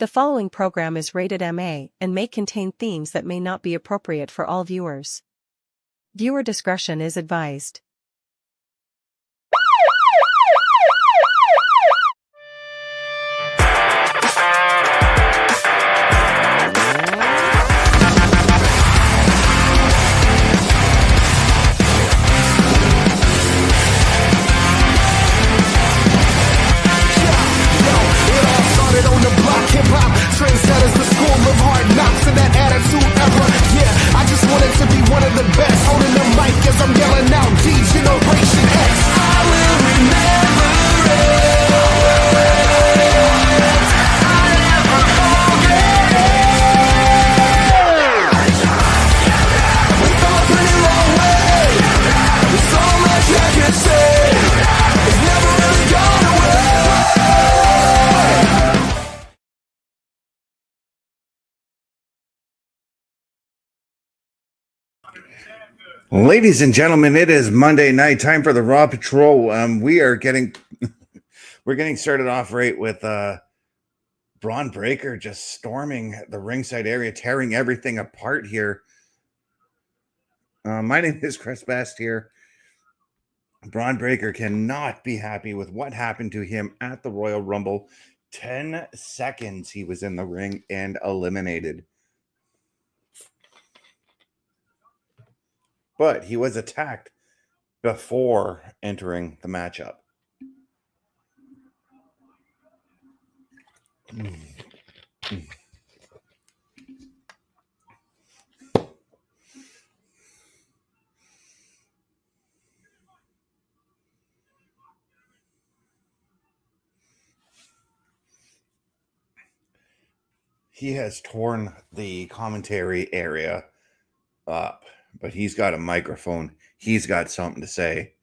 The following program is rated MA and may contain themes that may not be appropriate for all viewers. Viewer discretion is advised. On the block, hip-hop trendsetters, the school of hard knocks, and that attitude ever. Yeah, I just wanted to be one of the best, holding the mic as I'm yelling out D-Generation X. I will remember it. I'll never forget it. We've come a pretty long way. There's so much I can say. It's never really gone away. Ladies and gentlemen, it is Monday night. Time for the Raw Patrol. We're getting started off right with Braun Breaker just storming the ringside area, tearing everything apart here. My name is Chris Best here. Braun Breaker cannot be happy with what happened to him at the Royal Rumble. 10 seconds he was in the ring and eliminated. But he was attacked before entering the matchup. He has torn the commentary area up, but he's got a microphone. He's got something to say.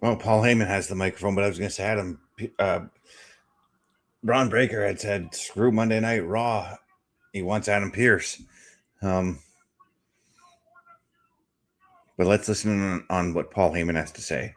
Well, Paul Heyman has the microphone, but I was going to say, Adam, Braun Breaker had said, screw Monday Night Raw. He wants Adam Pearce. But let's listen on what Paul Heyman has to say.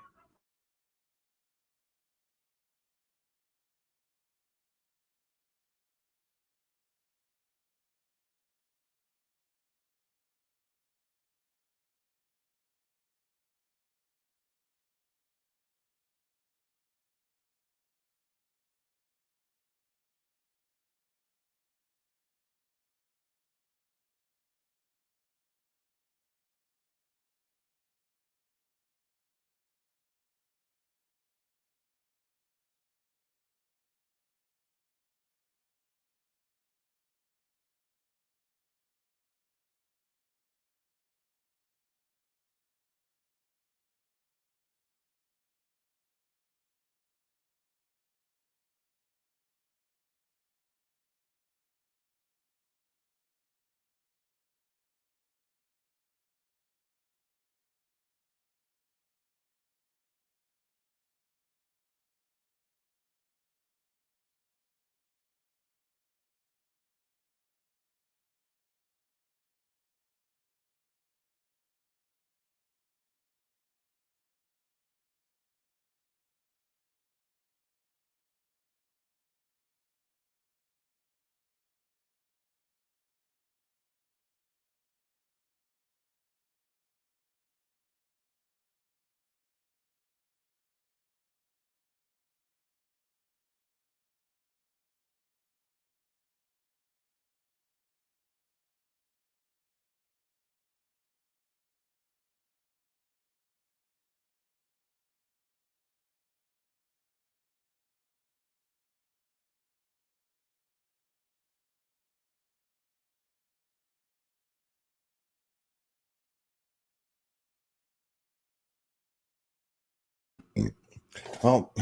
Well,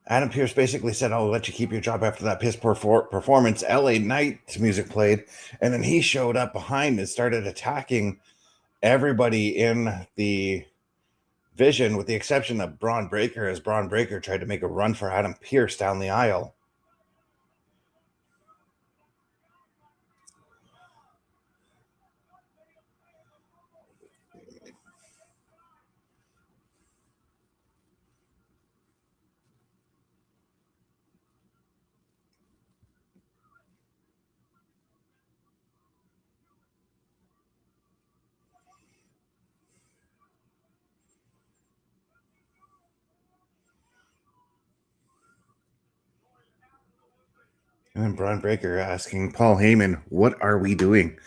Adam Pearce basically said, I'll let you keep your job after that piss poor performance. LA Knight's music played, and then he showed up behind and started attacking everybody in the Vision, with the exception of Braun Breaker, as Braun Breaker tried to make a run for Adam Pearce down the aisle. And then Braun Breaker asking Paul Heyman, what are we doing?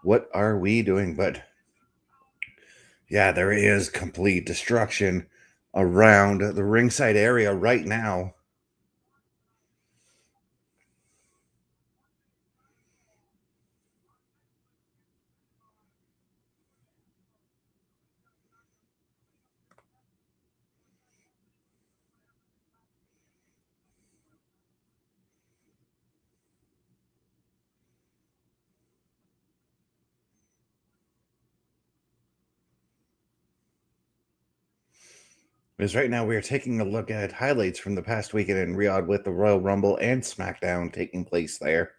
What are we doing? But yeah, there is complete destruction around the ringside area right now. Because right now we are taking a look at highlights from the past weekend in Riyadh with the Royal Rumble and SmackDown taking place there.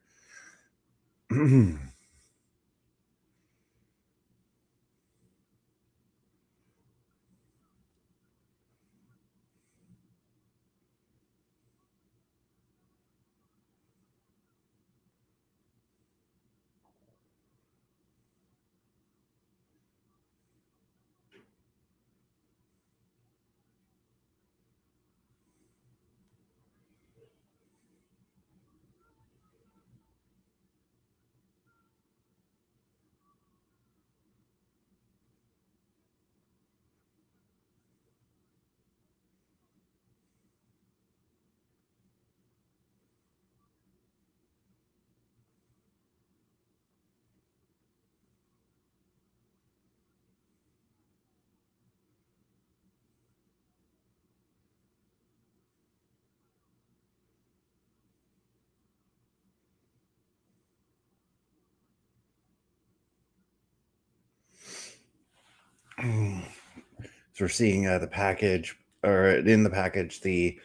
So we're seeing the package, or in the package, the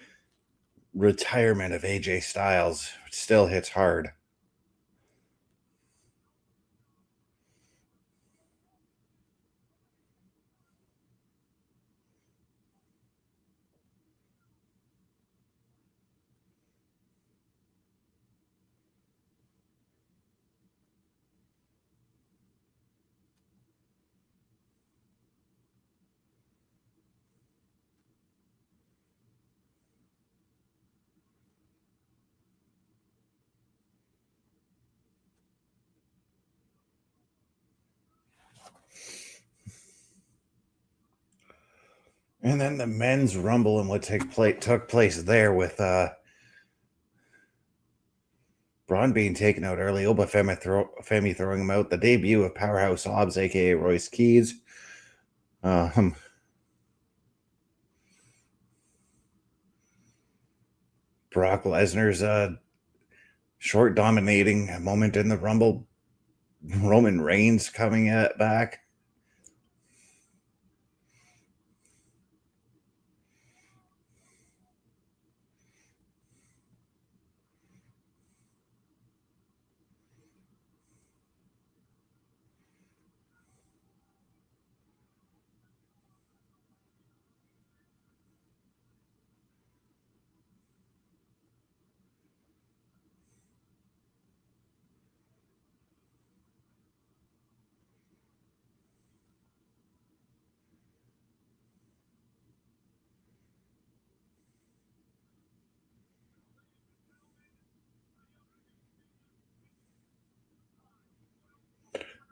retirement of AJ Styles, which still hits hard. And then the men's rumble and what took place there with Braun being taken out early, Oba Femi throwing him out, the debut of Powerhouse Hobbs, aka Royce Keys. Brock Lesnar's short dominating moment in the Rumble. Roman Reigns coming back.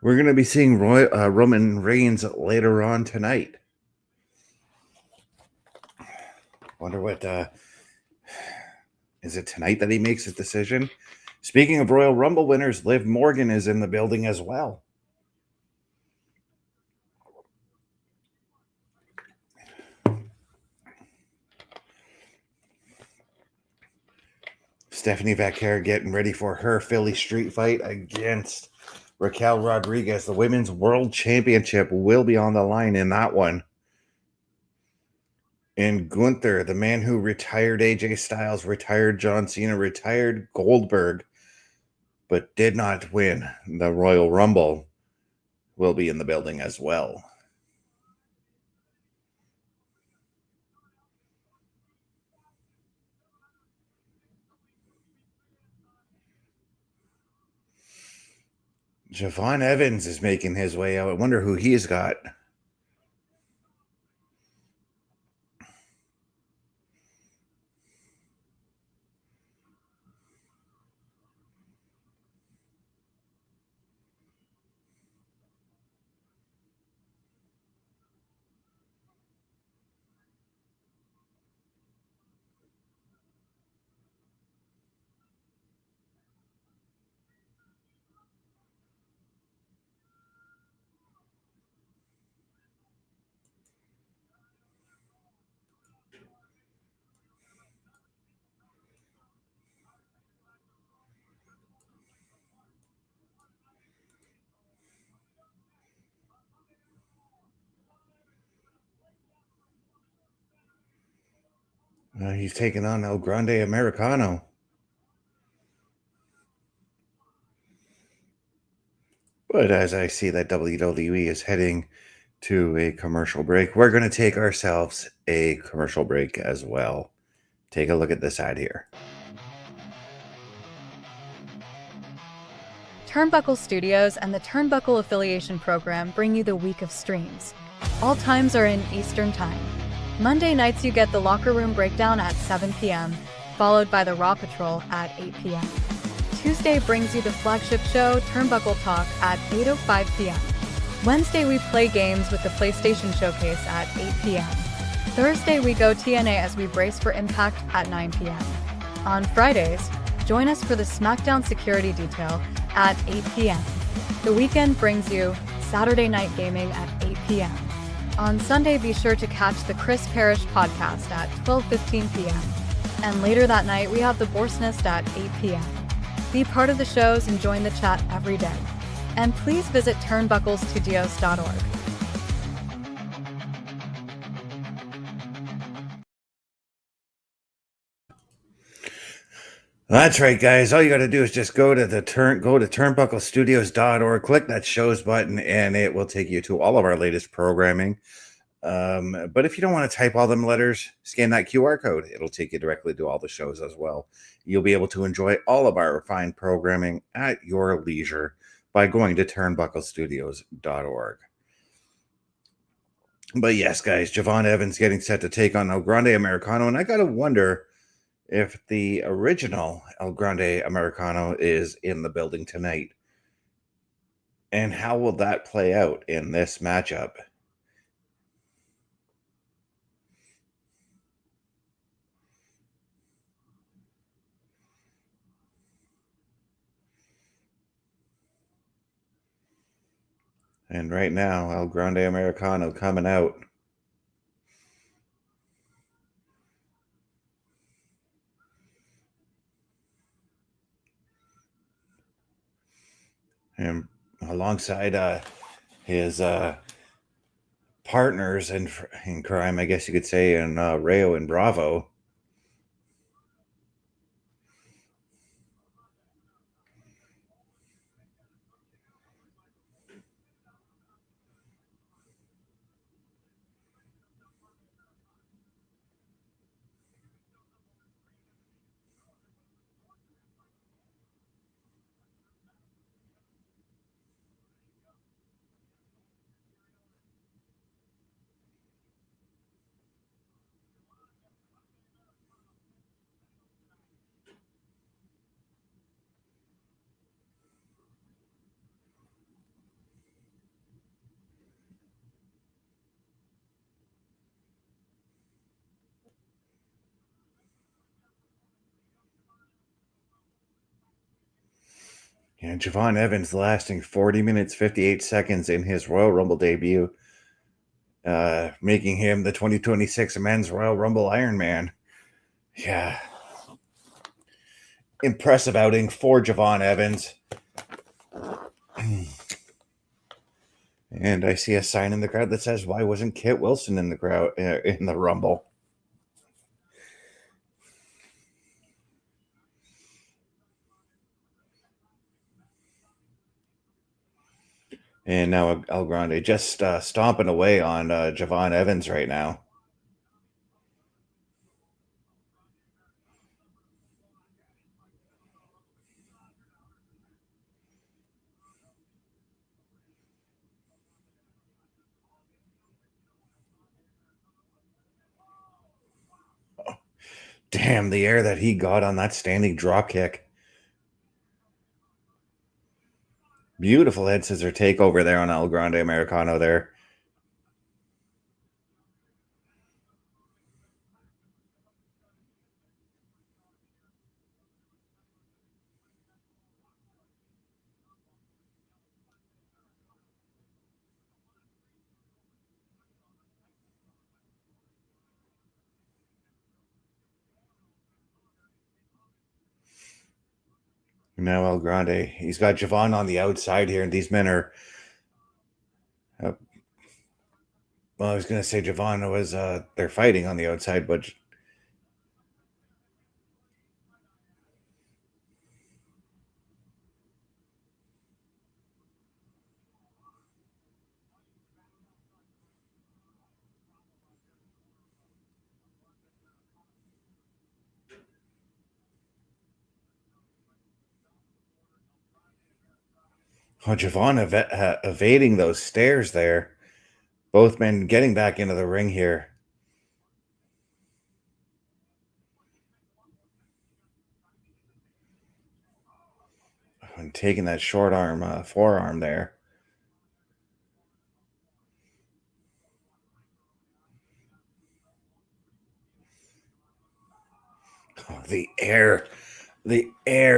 We're going to be seeing Roman Reigns later on tonight. Wonder what is it tonight that he makes his decision? Speaking of Royal Rumble winners, Liv Morgan is in the building as well. Stephanie Vaquer getting ready for her Philly street fight against Raquel Rodriguez. The Women's World Championship will be on the line in that one. And Gunther, the man who retired AJ Styles, retired John Cena, retired Goldberg, but did not win the Royal Rumble, will be in the building as well. Javon Evans is making his way out. I wonder who he's got. He's taking on El Grande Americano. But as I see that WWE is heading to a commercial break, we're going to take ourselves a commercial break as well. Take a look at this ad here. Turnbuckle Studios and the Turnbuckle Affiliation Program bring you the week of streams. All times are in Eastern Time. Monday nights you get the Locker Room Breakdown at 7 p.m., followed by the Raw Patrol at 8 p.m. Tuesday brings you the flagship show, Turnbuckle Talk, at 8:05 p.m. Wednesday we play games with the PlayStation Showcase at 8 p.m. Thursday we go TNA as we brace for Impact at 9 p.m. On Fridays, join us for the SmackDown Security Detail at 8 p.m. The weekend brings you Saturday Night Gaming at 8 p.m. On Sunday, be sure to catch the Chris Parrish podcast at 12:15 p.m. And later that night, we have the Boar's Nest at 8 p.m. Be part of the shows and join the chat every day. And please visit turnbucklestudios.org. That's right, guys. All you got to do is just go to turnbucklestudios.org, click that shows button, and it will take you to all of our latest programming. But if you don't want to type all them letters, scan that QR code. It'll take you directly to all the shows as well. You'll be able to enjoy all of our refined programming at your leisure by going to turnbucklestudios.org. But yes, guys, Javon Evans getting set to take on El Grande Americano, and I got to wonder if the original El Grande Americano is in the building tonight. And how will that play out in this matchup? And right now, El Grande Americano coming out. And alongside his partners in crime, I guess you could say, in Rayo and Bravo. And Javon Evans lasting 40 minutes, 58 seconds in his Royal Rumble debut, making him the 2026 Men's Royal Rumble Iron Man. Yeah. impressive outing for Javon Evans. And I see a sign in the crowd that says, "Why wasn't Kit Wilson in the crowd in the Rumble?" And now El Grande just stomping away on Javon Evans right now. Damn, the air that he got on that standing drop kick. Beautiful head scissor takeover there on El Grande Americano there. Now El Grande, he's got Javon on the outside here, and these men are. Well, I was going to say Javon was. They're fighting on the outside, but Javon evading those stairs there. Both men getting back into the ring here. And taking that short arm, forearm there. Oh, the air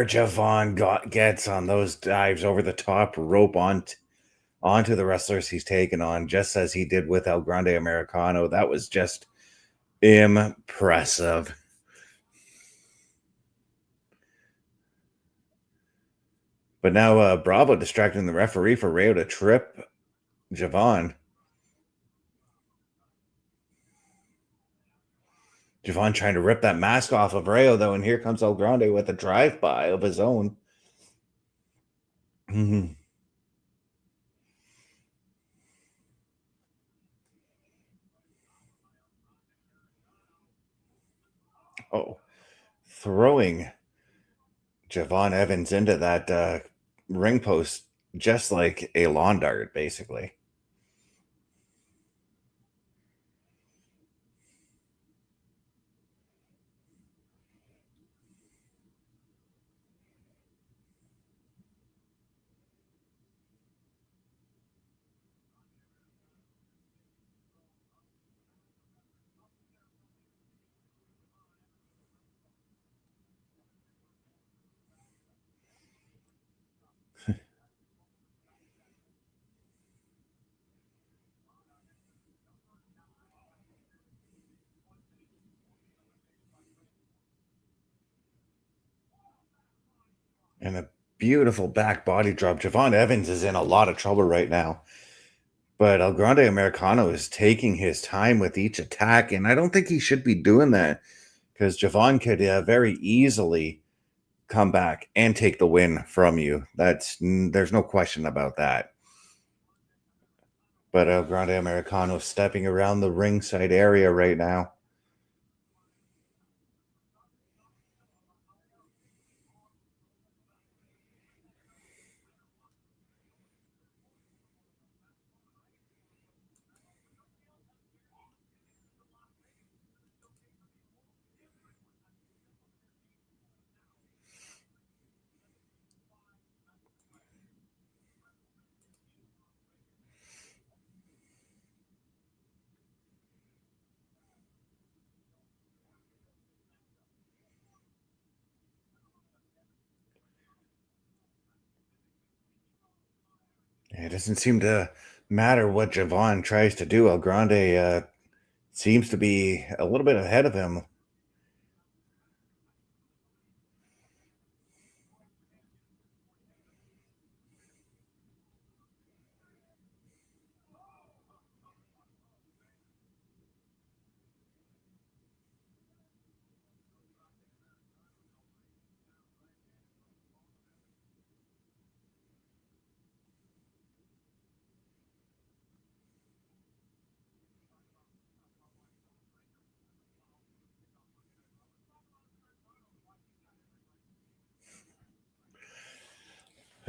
Javon gets on those dives over the top rope onto the wrestlers he's taken on, just as he did with El Grande Americano. That was just impressive. But now Bravo distracting the referee for Rayo to trip Javon. Javon trying to rip that mask off of Rayo, though, and here comes El Grande with a drive-by of his own. Oh, throwing Javon Evans into that ring post just like a lawn dart, basically. And a beautiful back body drop. Javon Evans is in a lot of trouble right now. But El Grande Americano is taking his time with each attack, and I don't think he should be doing that because Javon could very easily come back and take the win from you. There's no question about that. But El Grande Americano stepping around the ringside area right now. It doesn't seem to matter what Javon tries to do. El Grande seems to be a little bit ahead of him.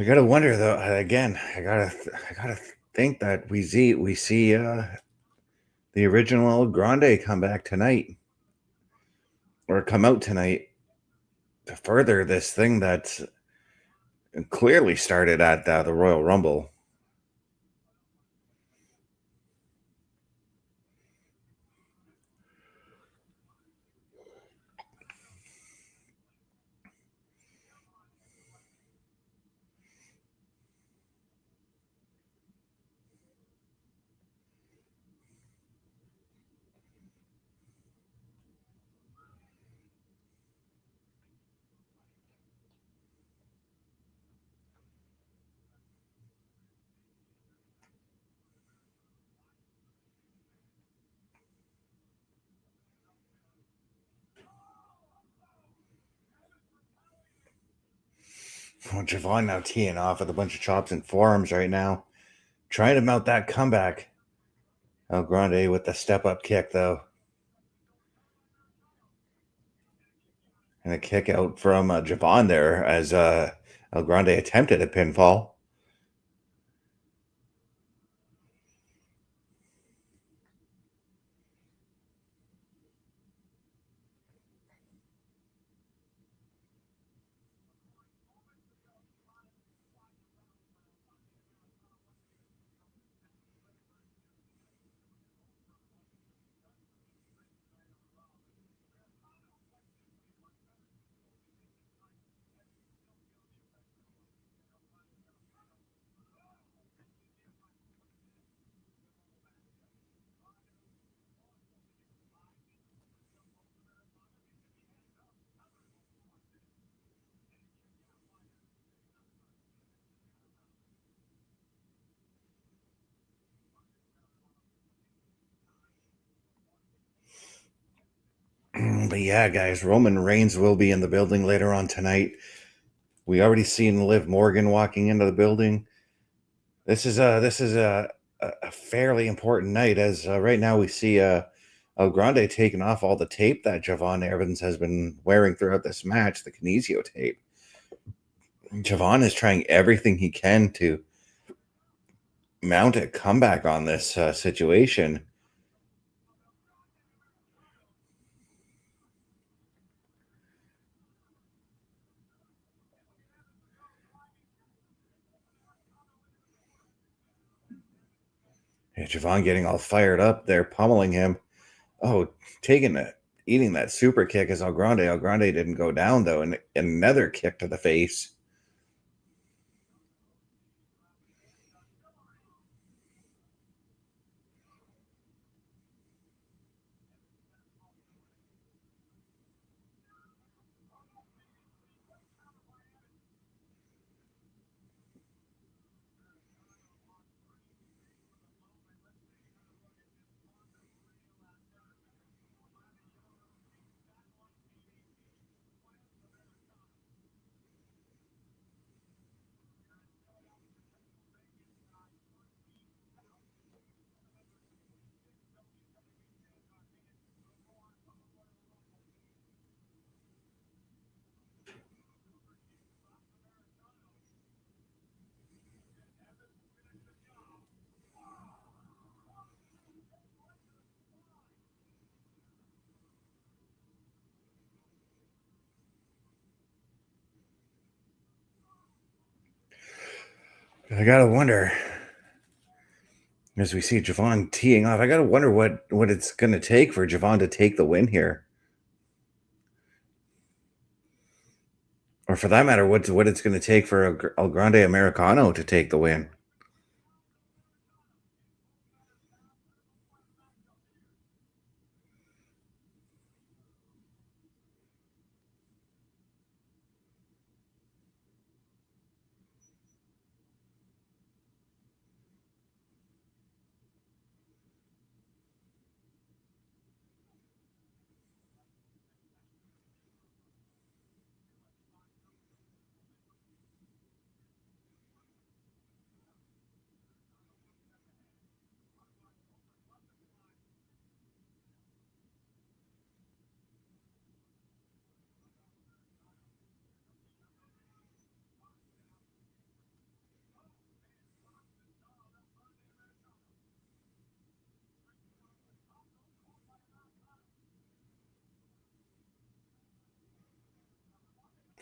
I gotta wonder though. Again, I gotta think that we see the original Grande come back tonight, or come out tonight to further this thing that's clearly started at the Royal Rumble. Oh, Javon now teeing off with a bunch of chops and forearms right now, trying to mount that comeback. El Grande with the step up kick though, and a kick out from Javon there as El Grande attempted a pinfall. But yeah, guys, Roman Reigns will be in the building later on tonight. We already seen Liv Morgan walking into the building. This is a fairly important night, as right now we see El Grande taking off all the tape that Javon Evans has been wearing throughout this match, the Kinesio tape. Javon is trying everything he can to mount a comeback on this situation. Yeah, Javon getting all fired up there, pummeling him. Oh, eating that super kick as El Grande. El Grande didn't go down though, and another kick to the face. I gotta wonder, as we see Javon teeing off, I gotta wonder what it's gonna take for Javon to take the win here, or for that matter, what it's gonna take for El Grande Americano to take the win.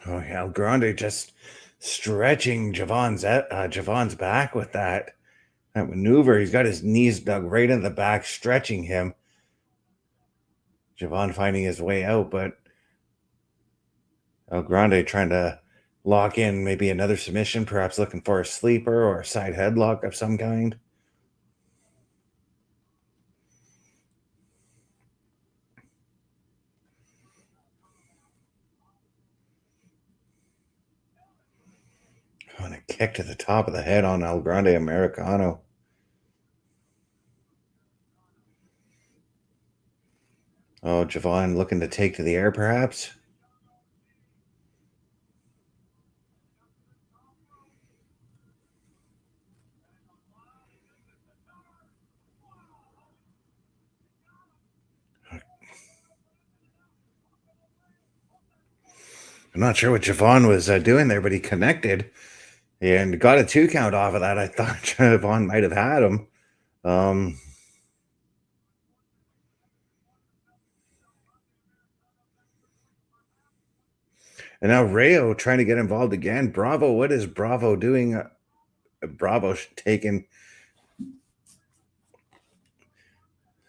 Oh, yeah, El Grande just stretching Javon's back with that maneuver. He's got his knees dug right in the back, stretching him. Javon finding his way out, but El Grande trying to lock in maybe another submission, perhaps looking for a sleeper or a side headlock of some kind. Oh, and a kick to the top of the head on El Grande Americano. Oh, Javon looking to take to the air, perhaps. I'm not sure what Javon was doing there, but he connected and got a 2 count off of that. I thought Javon might have had him. And now Rayo trying to get involved again. Bravo, what is Bravo doing? Bravo taking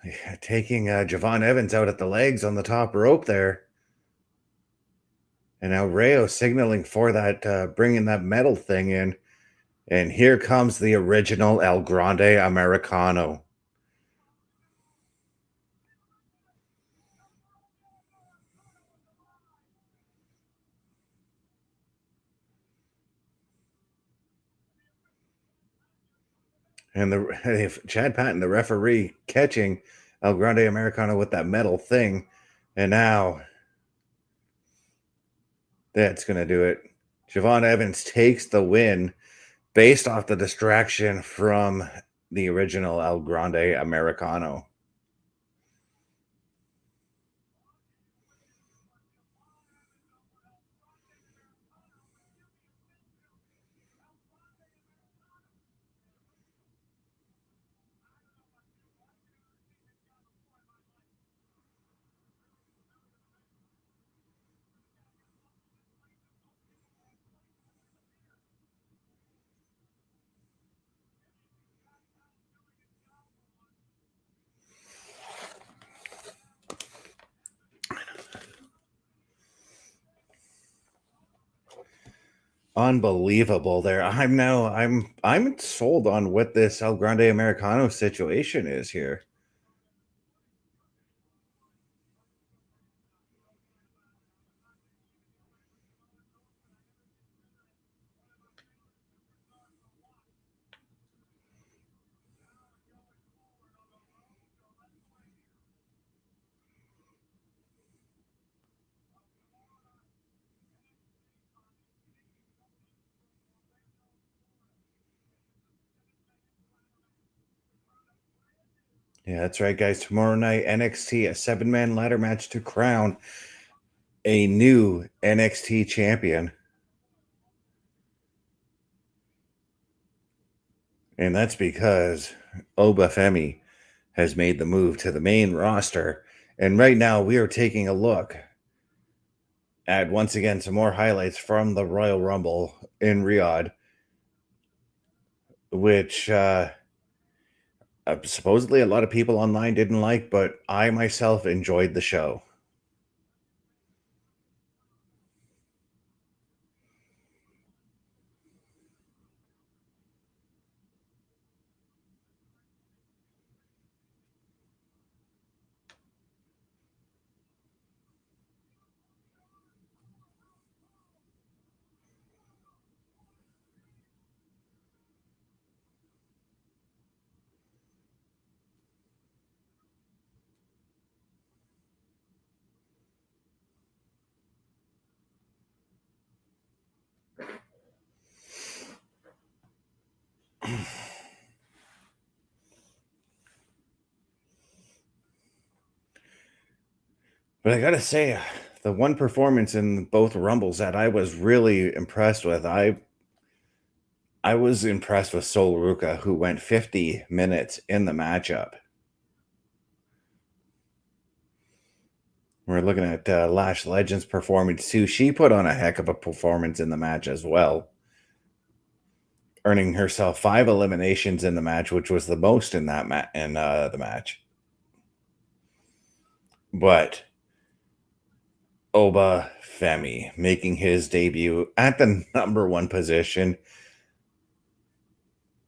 Javon Evans out at the legs on the top rope there. And now Rayo signaling for that, bringing that metal thing in. And here comes the original El Grande Americano. And Chad Patton, the referee, catching El Grande Americano with that metal thing. And now that's going to do it. Javon Evans takes the win based off the distraction from the original El Grande Americano. Unbelievable there. I'm sold on what this El Grande Americano situation is here. Yeah, that's right, guys. Tomorrow night, NXT, a 7-man ladder match to crown a new NXT champion. And that's because Obafemi has made the move to the main roster. And right now, we are taking a look at, once again, some more highlights from the Royal Rumble in Riyadh, which supposedly a lot of people online didn't like, but I myself enjoyed the show. But I gotta say, the one performance in both Rumbles that I was really impressed with, I was impressed with Sol Ruca, who went 50 minutes in the matchup. We're looking at Lash Legends performance too. She put on a heck of a performance in the match as well, earning herself 5 eliminations in the match, which was the most in that the match. But Oba Femi making his debut at the #1 position,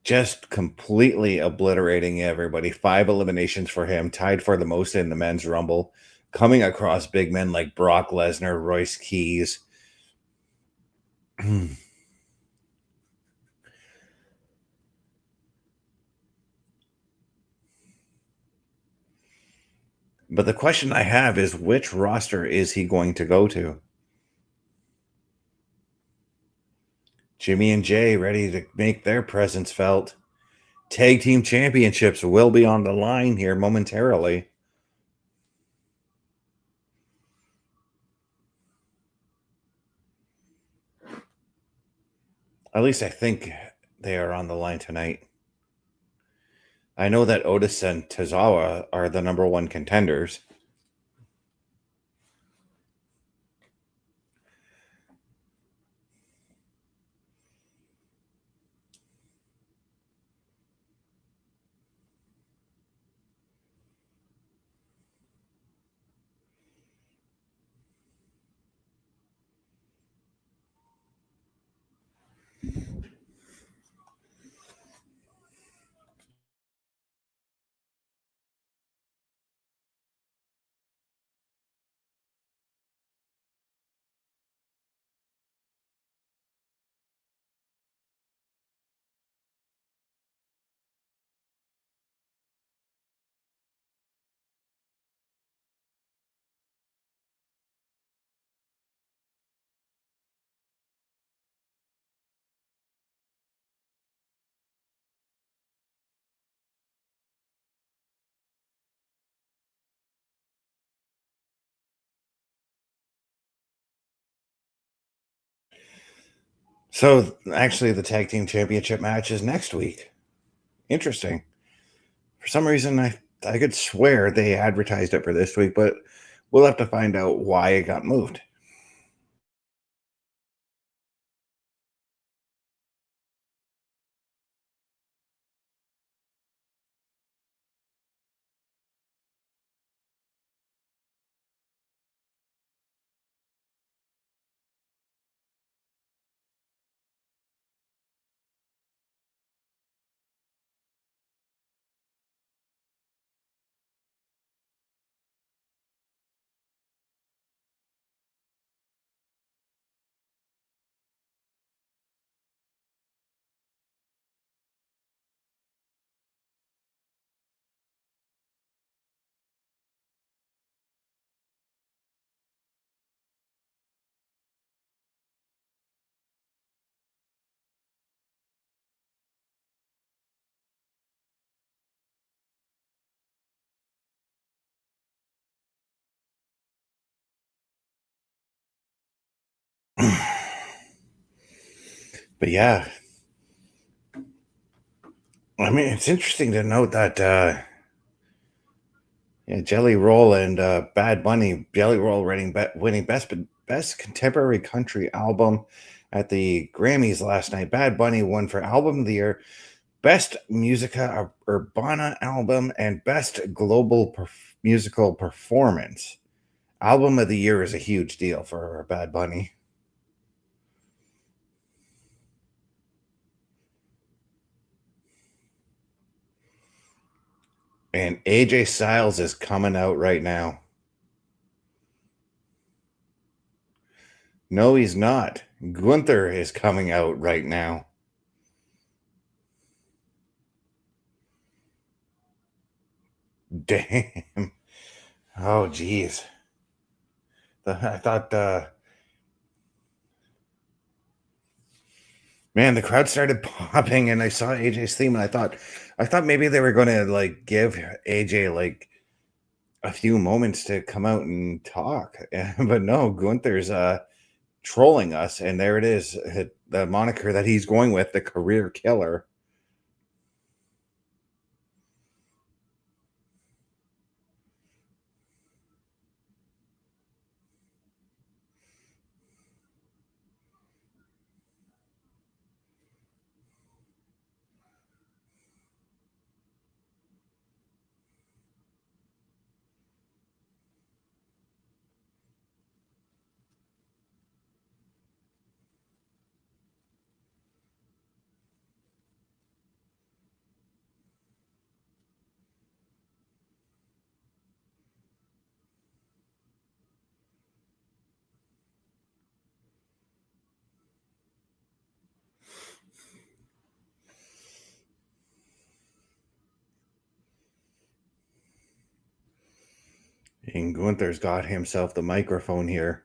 just completely obliterating everybody. 5 eliminations for him, tied for the most in the men's rumble, coming across big men like Brock Lesnar, Royce Keys. But the question I have is, which roster is he going to go to? Jimmy and Jay ready to make their presence felt. Tag team championships will be on the line here momentarily. At least I think they are on the line tonight. I know that Otis and Tozawa are the #1 contenders. So actually, the tag team championship match is next week. Interesting. For some reason, I could swear they advertised it for this week, but we'll have to find out why it got moved. But yeah, I mean, it's interesting to note that Jelly Roll and Bad Bunny, Jelly Roll winning best contemporary country album at the Grammys last night. Bad Bunny won for Album of the Year, Best Musica Urbana Album, and Best Global Musical Performance. Album of the Year is a huge deal for Bad Bunny. And AJ Styles is coming out right now. No, he's not. Gunther is coming out right now. Damn. Oh, geez. I thought, man, the crowd started popping, and I saw AJ's theme, and I thought maybe they were going to like give AJ like a few moments to come out and talk, but no, Gunther's trolling us, and there it is, the moniker that he's going with, the career killer. And Gunther's got himself the microphone here.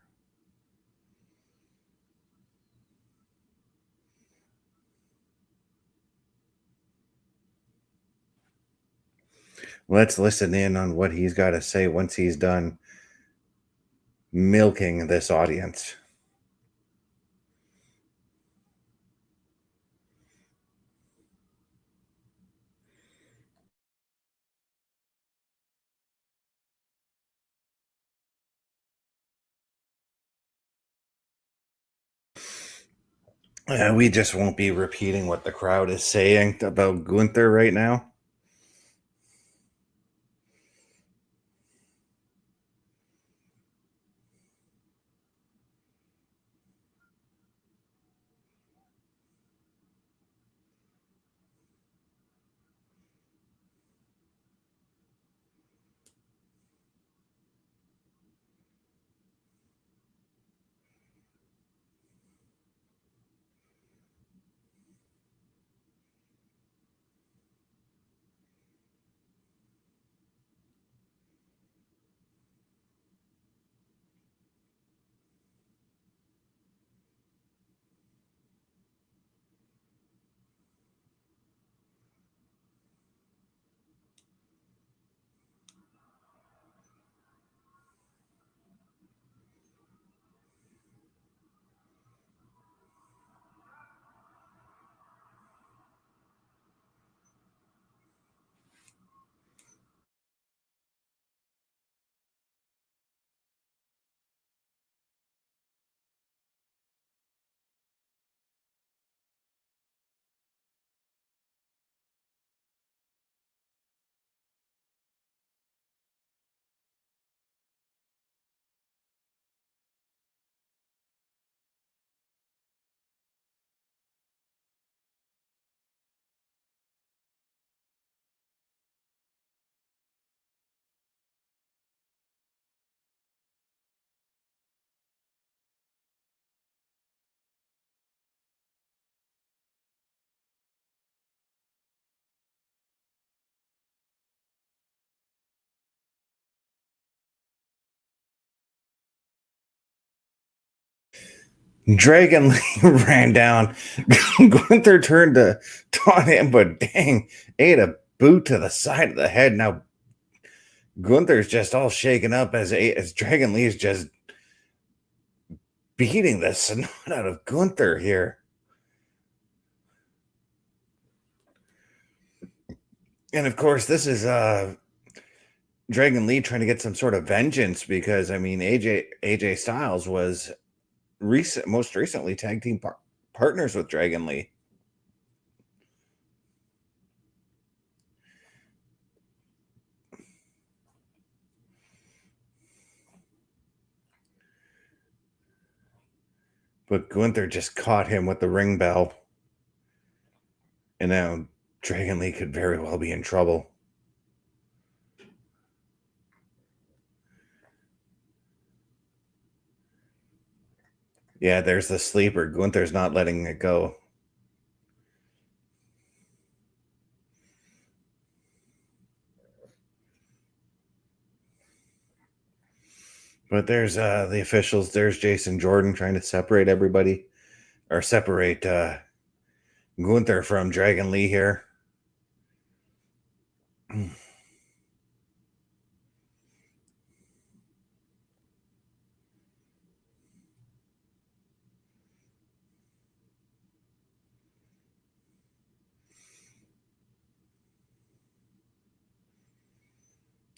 Let's listen in on what he's got to say once he's done milking this audience. We just won't be repeating what the crowd is saying about Gunther right now. Dragon Lee ran down. Gunther turned to taunt him, but dang, ate a boot to the side of the head. Now Gunther's just all shaken up as Dragon Lee is just beating the snot out of Gunther here. And of course, this is Dragon Lee trying to get some sort of vengeance because I mean AJ Styles was most recently tag team partners with Dragon Lee. But Gunther just caught him with the ring bell. And now Dragon Lee could very well be in trouble. Yeah, there's the sleeper. Gunther's not letting it go. But there's the officials. There's Jason Jordan trying to separate everybody. Or separate Gunther from Dragon Lee here.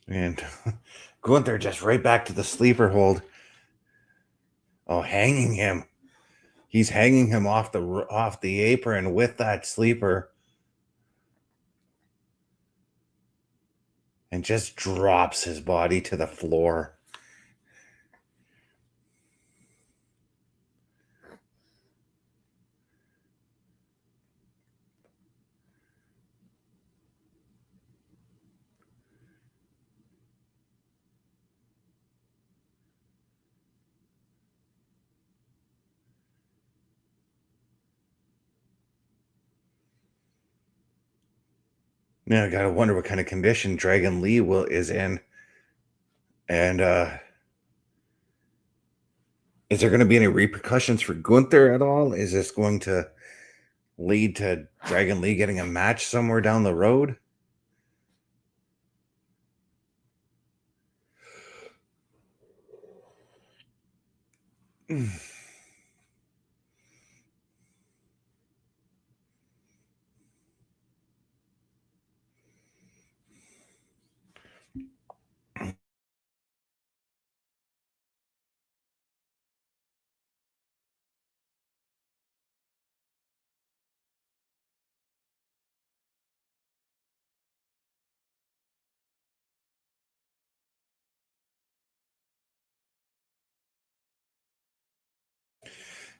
And Gunther just right back to the sleeper hold. Oh, hanging him. He's hanging him off the apron with that sleeper. And just drops his body to the floor. Now I gotta wonder what kind of condition Dragon Lee is in. And is there going to be any repercussions for Gunther at all? Is this going to lead to Dragon Lee getting a match somewhere down the road?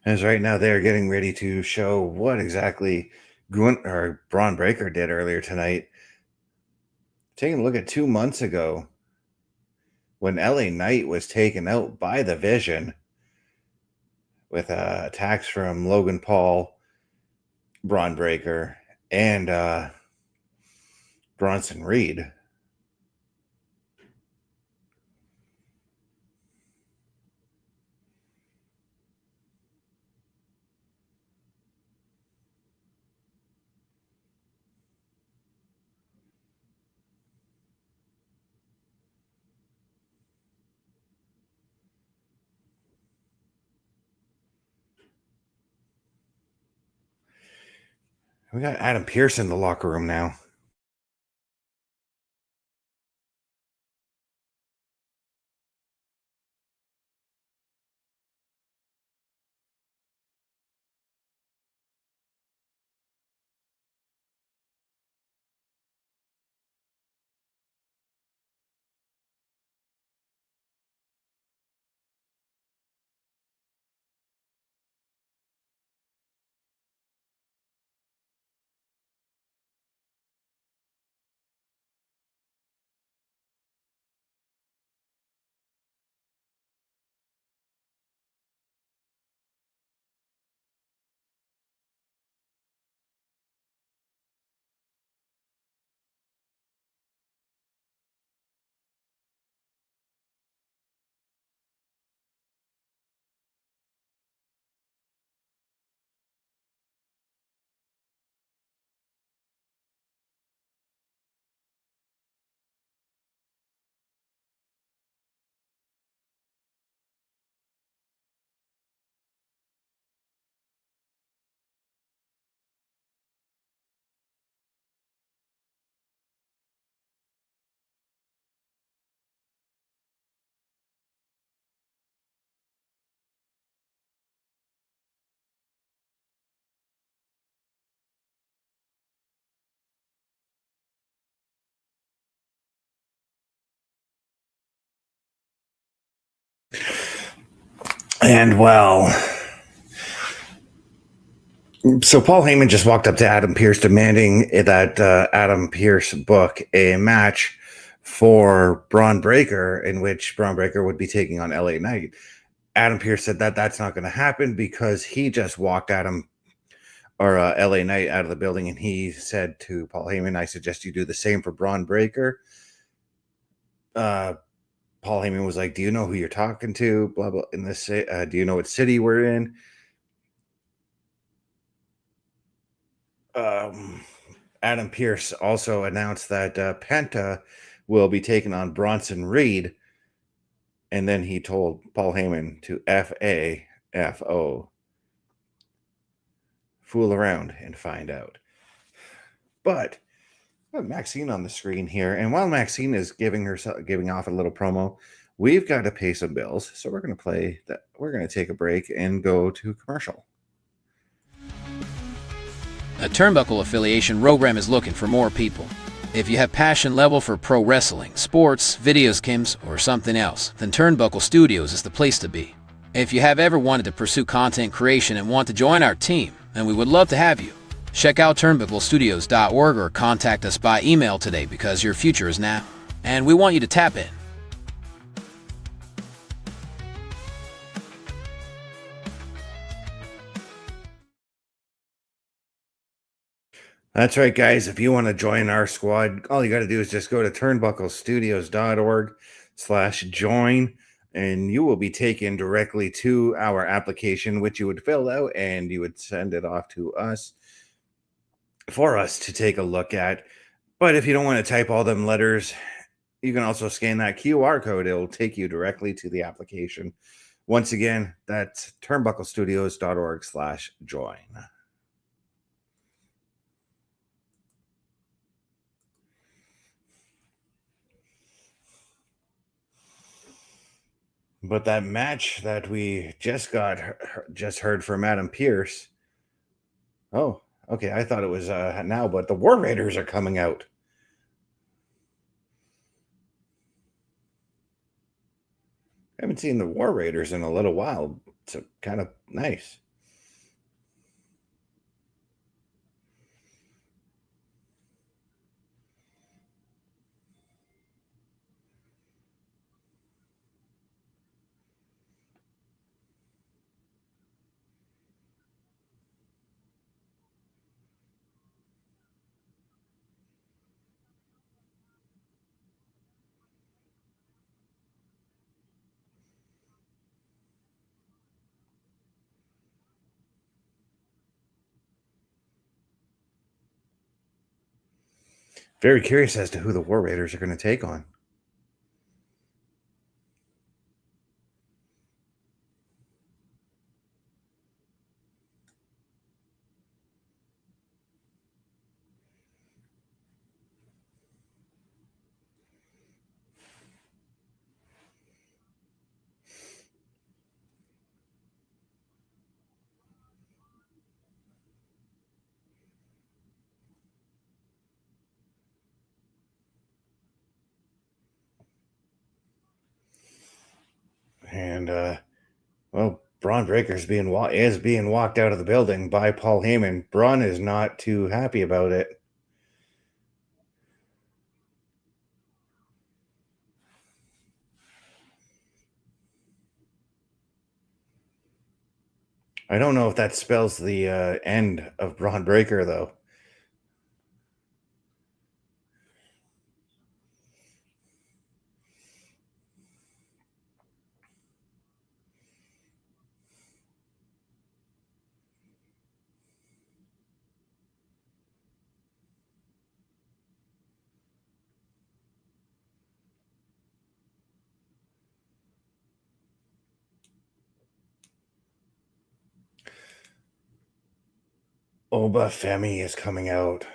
As right now they're getting ready to show what exactly Braun Breaker did earlier tonight. Taking a look at 2 months ago when LA Knight was taken out by the Vision with attacks from Logan Paul, Braun Breaker, and Bronson Reed. We got Adam Pearce in the locker room now. And well, so Paul Heyman just walked up to Adam Pearce demanding that Adam Pearce book a match for Braun Breaker, in which Braun Breaker would be taking on LA Knight. Adam Pearce said that that's not going to happen because he just walked Adam or LA Knight out of the building, and he said to Paul Heyman, "I suggest you do the same for Braun Breaker." Paul Heyman was like, "Do you know who you're talking to? Blah blah. In this, do you know what city we're in?" Adam Pearce also announced that Penta will be taking on Bronson Reed, and then he told Paul Heyman to FAFO, fool around and find out. But we have Maxine on the screen here, and while Maxine is giving off a little promo, we've got to pay some bills, so we're going to play that. We're going to take a break and go to commercial. A Turnbuckle affiliation program is looking for more people. If you have passion level for pro wrestling, sports, videos games, or something else, then Turnbuckle Studios is the place to be. If you have ever wanted to pursue content creation and want to join our team, then we would love to have you. Check out turnbucklestudios.org or contact us by email today because your future is now, and we want you to tap in. That's right, guys. If you want to join our squad, all you got to do is just go to turnbucklestudios.org, TURNBUCKLE.com/join, and you will be taken directly to our application, which you would fill out and you would send it off to us for us to take a look at. But if you don't want to type all them letters, you can also scan that QR code. It'll take you directly to the application. Once again, that's turnbucklestudios.org/join. But that match that we just heard from Adam Pearce. Oh, okay. I thought it was now, but the War Raiders are coming out. I haven't seen the War Raiders in a little while. It's kind of nice. Very curious as to who the War Raiders are going to take on. And well, Braun Breaker is being walked out of the building by Paul Heyman. Braun is not too happy about it. I don't know if that spells the end of Braun Breaker, though. Oba Femi is coming out.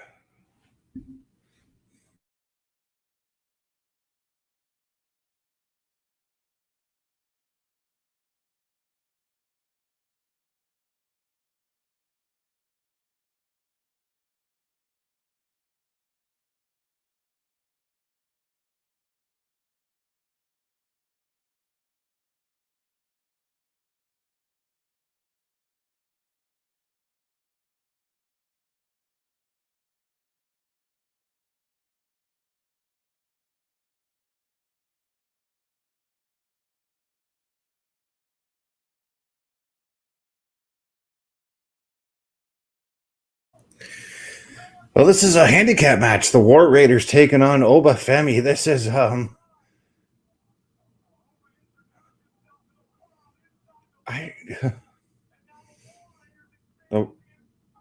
Well, this is a handicap match. The War Raiders taking on Oba Femi. This is the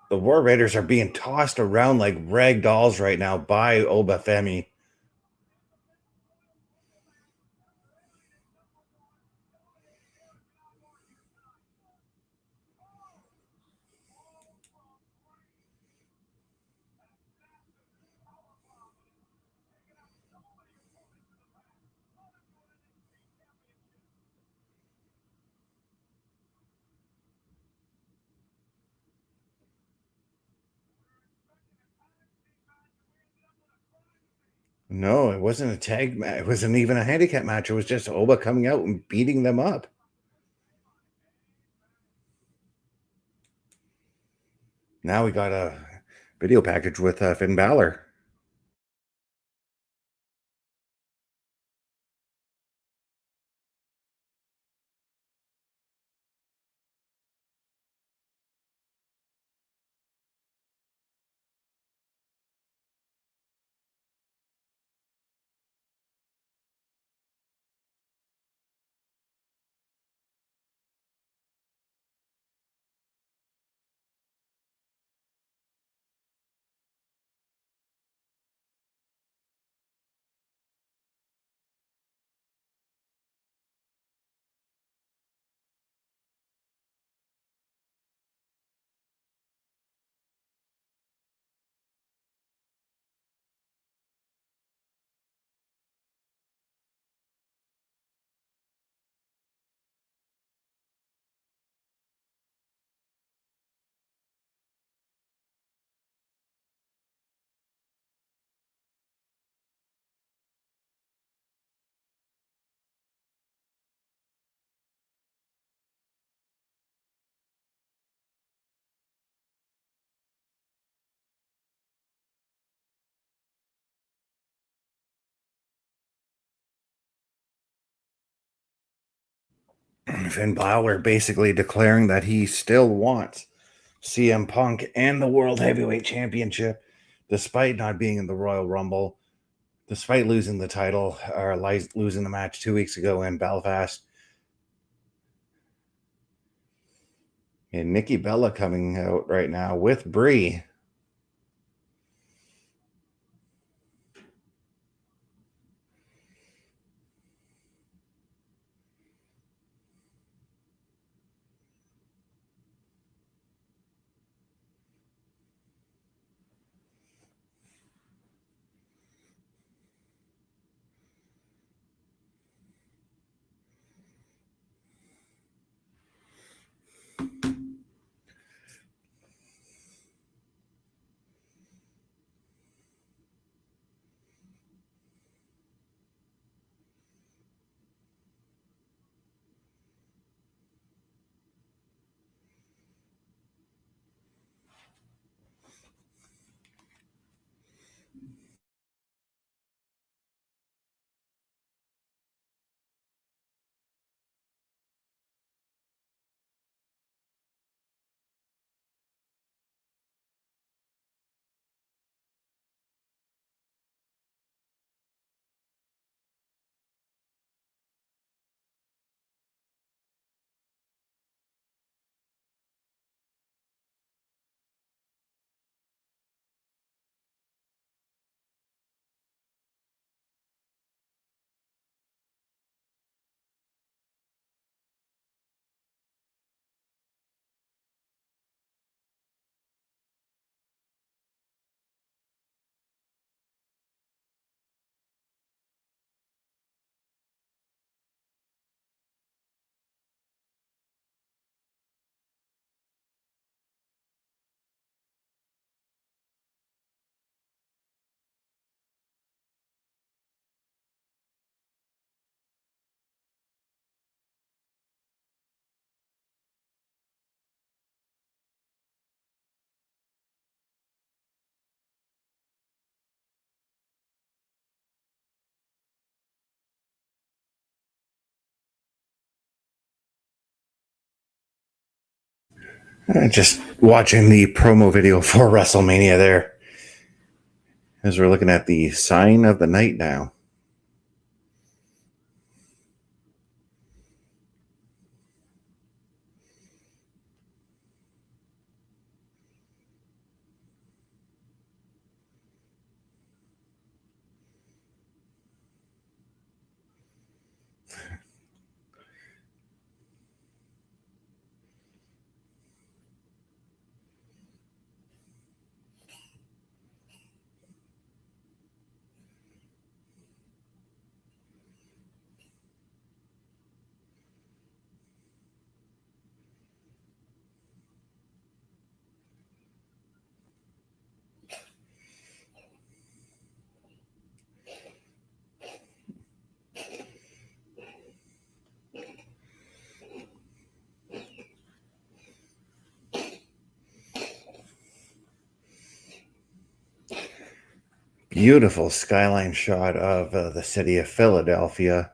War Raiders are being tossed around like rag dolls right now by Oba Femi. No, it wasn't a tag match. It wasn't even a handicap match. It was just Oba coming out and beating them up. Now we got a video package with Finn Balor. Finn Balor basically declaring that he still wants CM Punk and the World Heavyweight Championship, despite not being in the Royal Rumble, despite losing the title or losing the match 2 weeks ago in Belfast. And Nikki Bella coming out right now with Brie. Just watching the promo video for WrestleMania there, as we're looking at the sign of the night now. Beautiful skyline shot of the city of Philadelphia.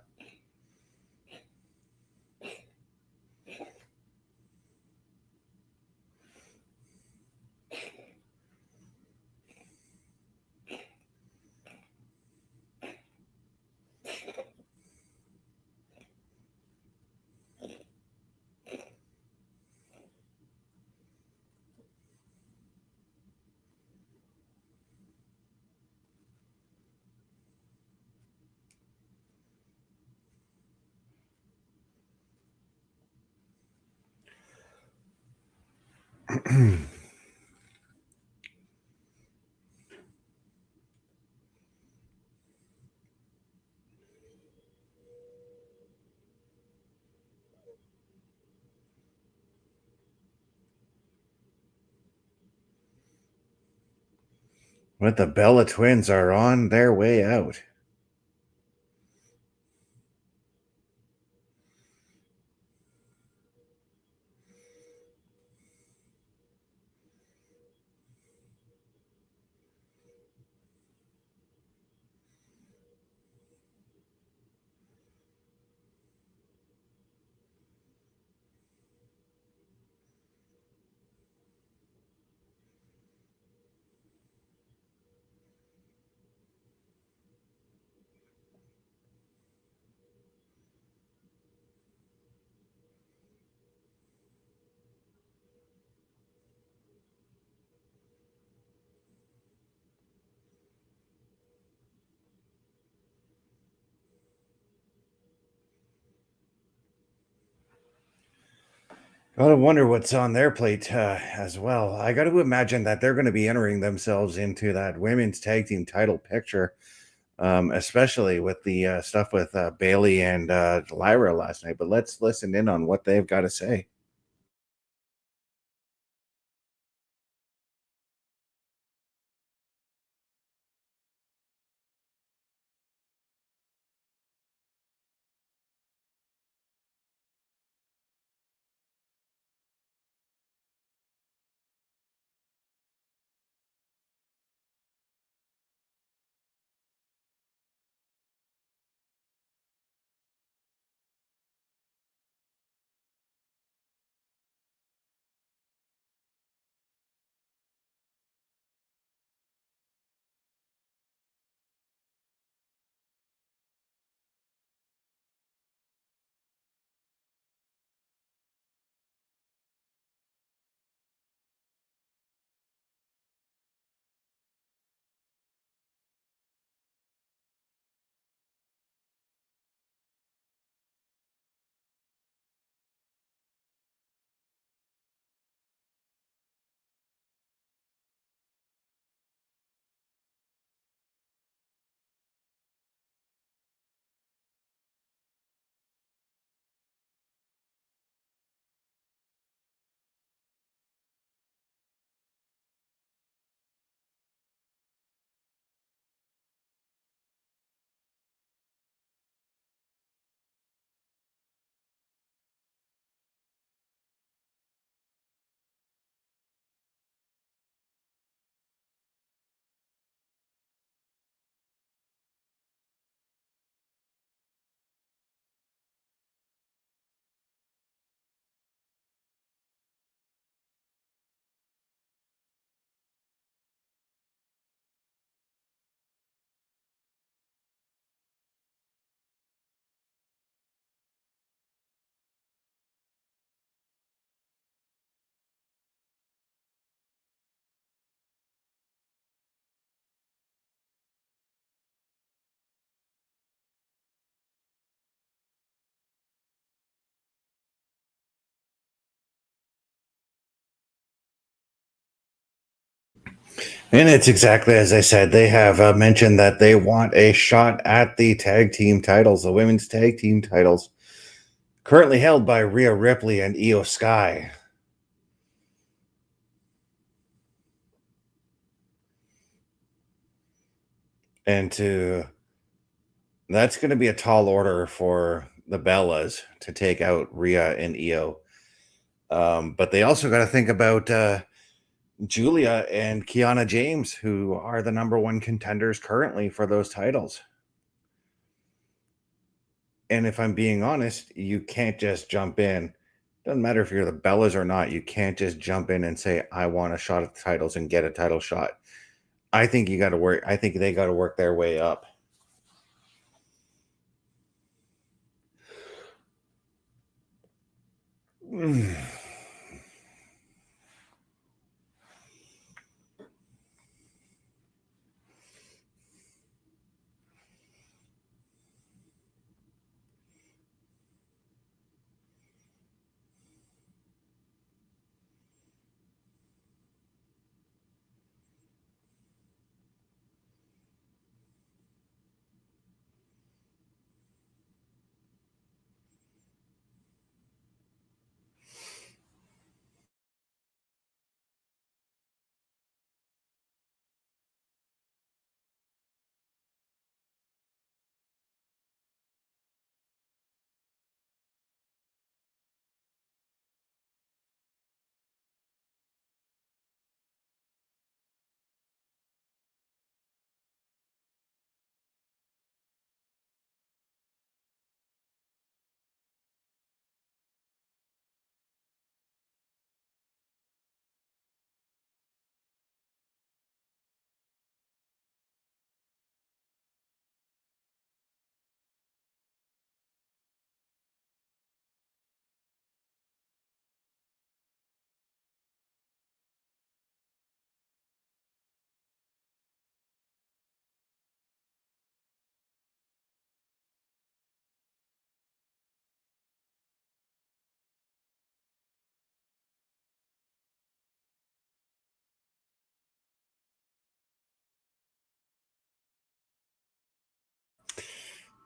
But the Bella twins are on their way out. Gotta wonder what's on their plate as well. I got to imagine that they're going to be entering themselves into that women's tag team title picture, especially with the stuff with Bailey and Lyra last night. But let's listen in on what they've got to say. And it's exactly as I said. They have mentioned that they want a shot at the tag team titles, the women's tag team titles, currently held by Rhea Ripley and Io Sky. And that's going to be a tall order for the Bellas to take out Rhea and Io. But they also got to think about Julia and Kiana James, who are the number one contenders currently for those titles. And if I'm being honest, you can't just jump in. Doesn't matter if you're the Bellas or not. You can't just jump in and say, I want a shot at the titles and get a title shot. I think you got to work. I think they got to work their way up.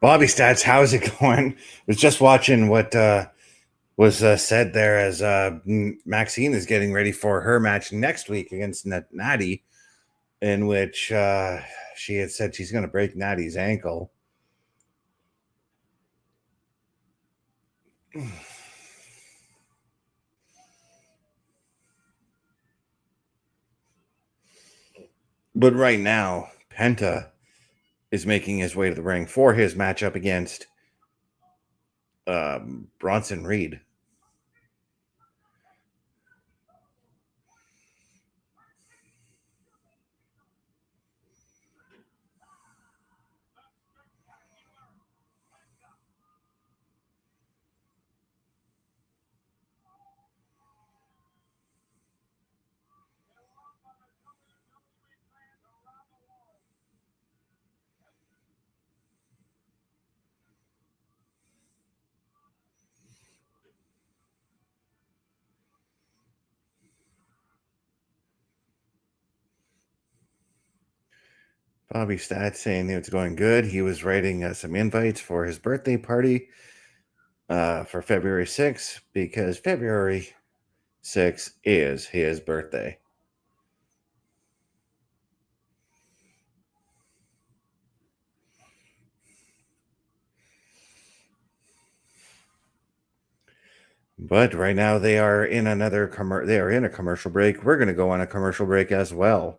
Bobby Stats, how's it going? Was just watching what was said there as Maxine is getting ready for her match next week against Natty, in which she had said she's going to break Natty's ankle. But right now, Penta is making his way to the ring for his matchup against Bronson Reed. Bobby Stats saying it was going good. He was writing some invites for his birthday party for February 6th because February 6th is his birthday. But right now they are in they are in a commercial break. We're going to go on a commercial break as well.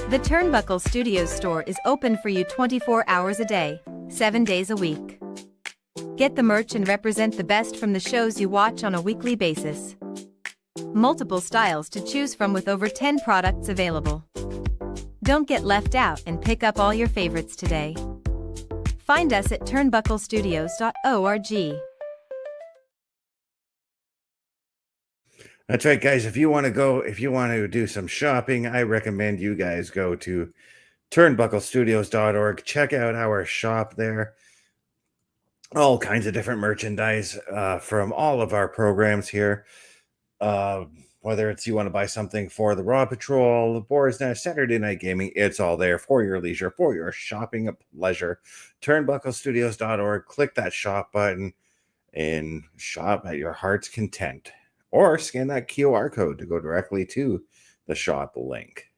The Turnbuckle Studios store is open for you 24 hours a day, 7 days a week. Get the merch and represent the best from the shows you watch on a weekly basis. Multiple styles to choose from with over 10 products available. Don't get left out and pick up all your favorites today. Find us at turnbucklestudios.org. That's right, guys. If you want to do some shopping, I recommend you guys go to turnbucklestudios.org. Check out our shop there. All kinds of different merchandise from all of our programs here. Whether it's you want to buy something for the Raw Patrol, the Boar's Nest, Saturday Night Gaming, it's all there for your leisure, for your shopping pleasure. Turnbucklestudios.org. Click that shop button and shop at your heart's content. Or scan that QR code to go directly to the shop link.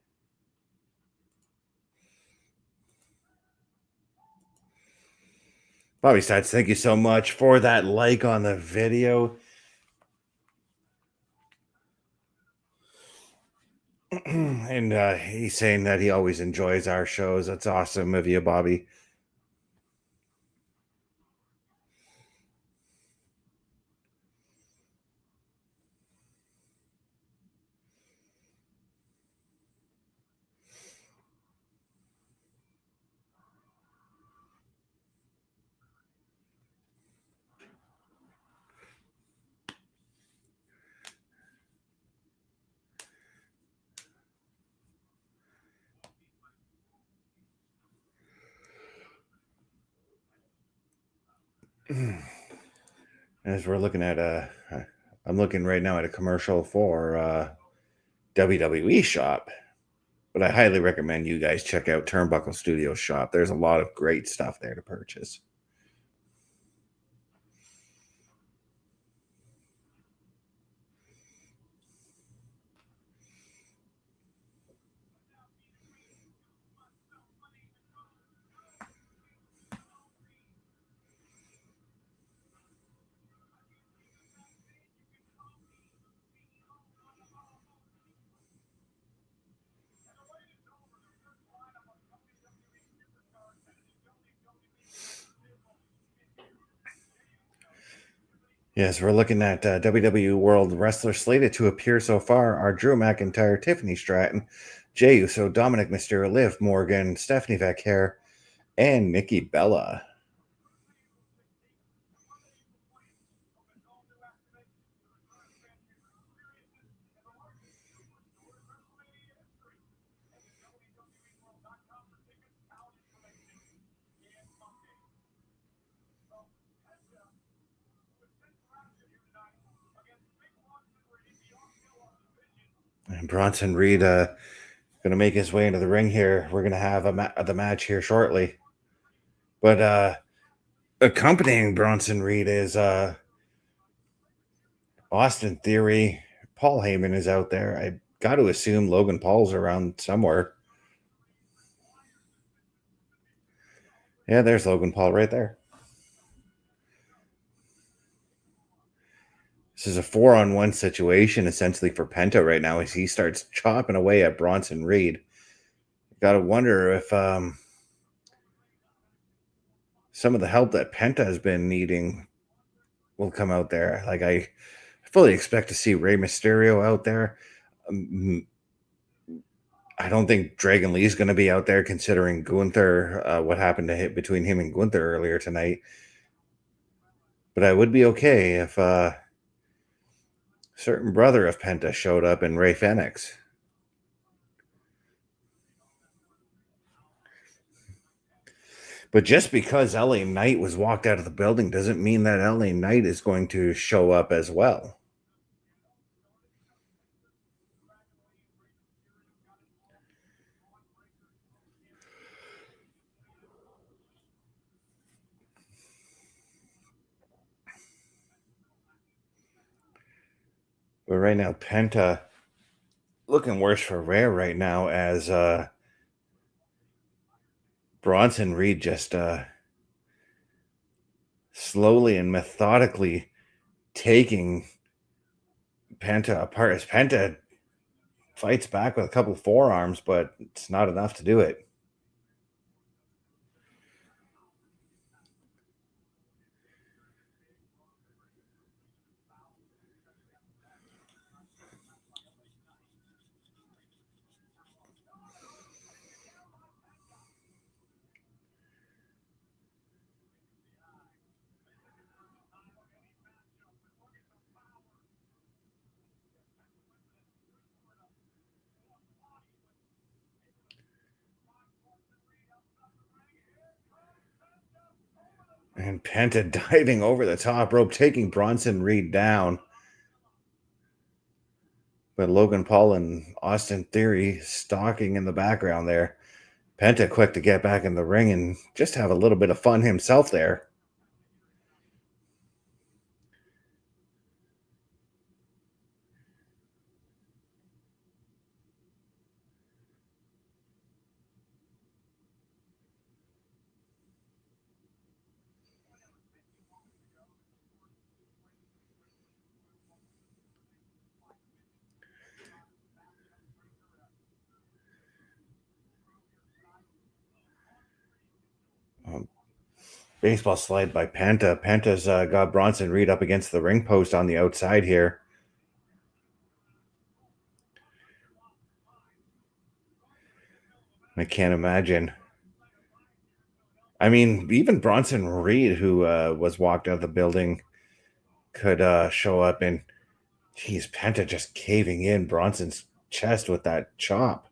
Bobby Stats, thank you so much for that like on the video. And he's saying that he always enjoys our shows. That's awesome of you, Bobby. As we're looking at I'm looking right now at a commercial for WWE shop, but I highly recommend you guys check out Turnbuckle Studio shop. There's a lot of great stuff there to purchase. Yes, we're looking at WWE World Wrestlers slated to appear so far are Drew McIntyre, Tiffany Stratton, Jey Uso, Dominic Mysterio, Liv Morgan, Stephanie Vaquer, and Nikki Bella. And Bronson Reed going to make his way into the ring here. We're going to have the match here shortly. But accompanying Bronson Reed is Austin Theory. Paul Heyman is out there. I got to assume Logan Paul's around somewhere. Yeah, there's Logan Paul right there. This is a 4-on-1 situation essentially for Penta right now as he starts chopping away at Bronson Reed. Got to wonder if some of the help that Penta has been needing will come out there. Like, I fully expect to see Rey Mysterio out there. I don't think Dragon Lee is going to be out there considering Gunther, what happened to hit between him and Gunther earlier tonight. But I would be okay if a certain brother of Penta showed up in Rey Fenix. But just because LA Knight was walked out of the building doesn't mean that LA Knight is going to show up as well. But right now, Penta looking worse for wear right now as Bronson Reed just slowly and methodically taking Penta apart as Penta fights back with a couple of forearms, but it's not enough to do it. And Penta diving over the top rope, taking Bronson Reed down. But Logan Paul and Austin Theory stalking in the background there. Penta quick to get back in the ring and just have a little bit of fun himself there. Baseball slide by Penta. Penta's got Bronson Reed up against the ring post on the outside here. I can't imagine. I mean, even Bronson Reed, who was walked out of the building, could show up, and geez, Penta just caving in Bronson's chest with that chop.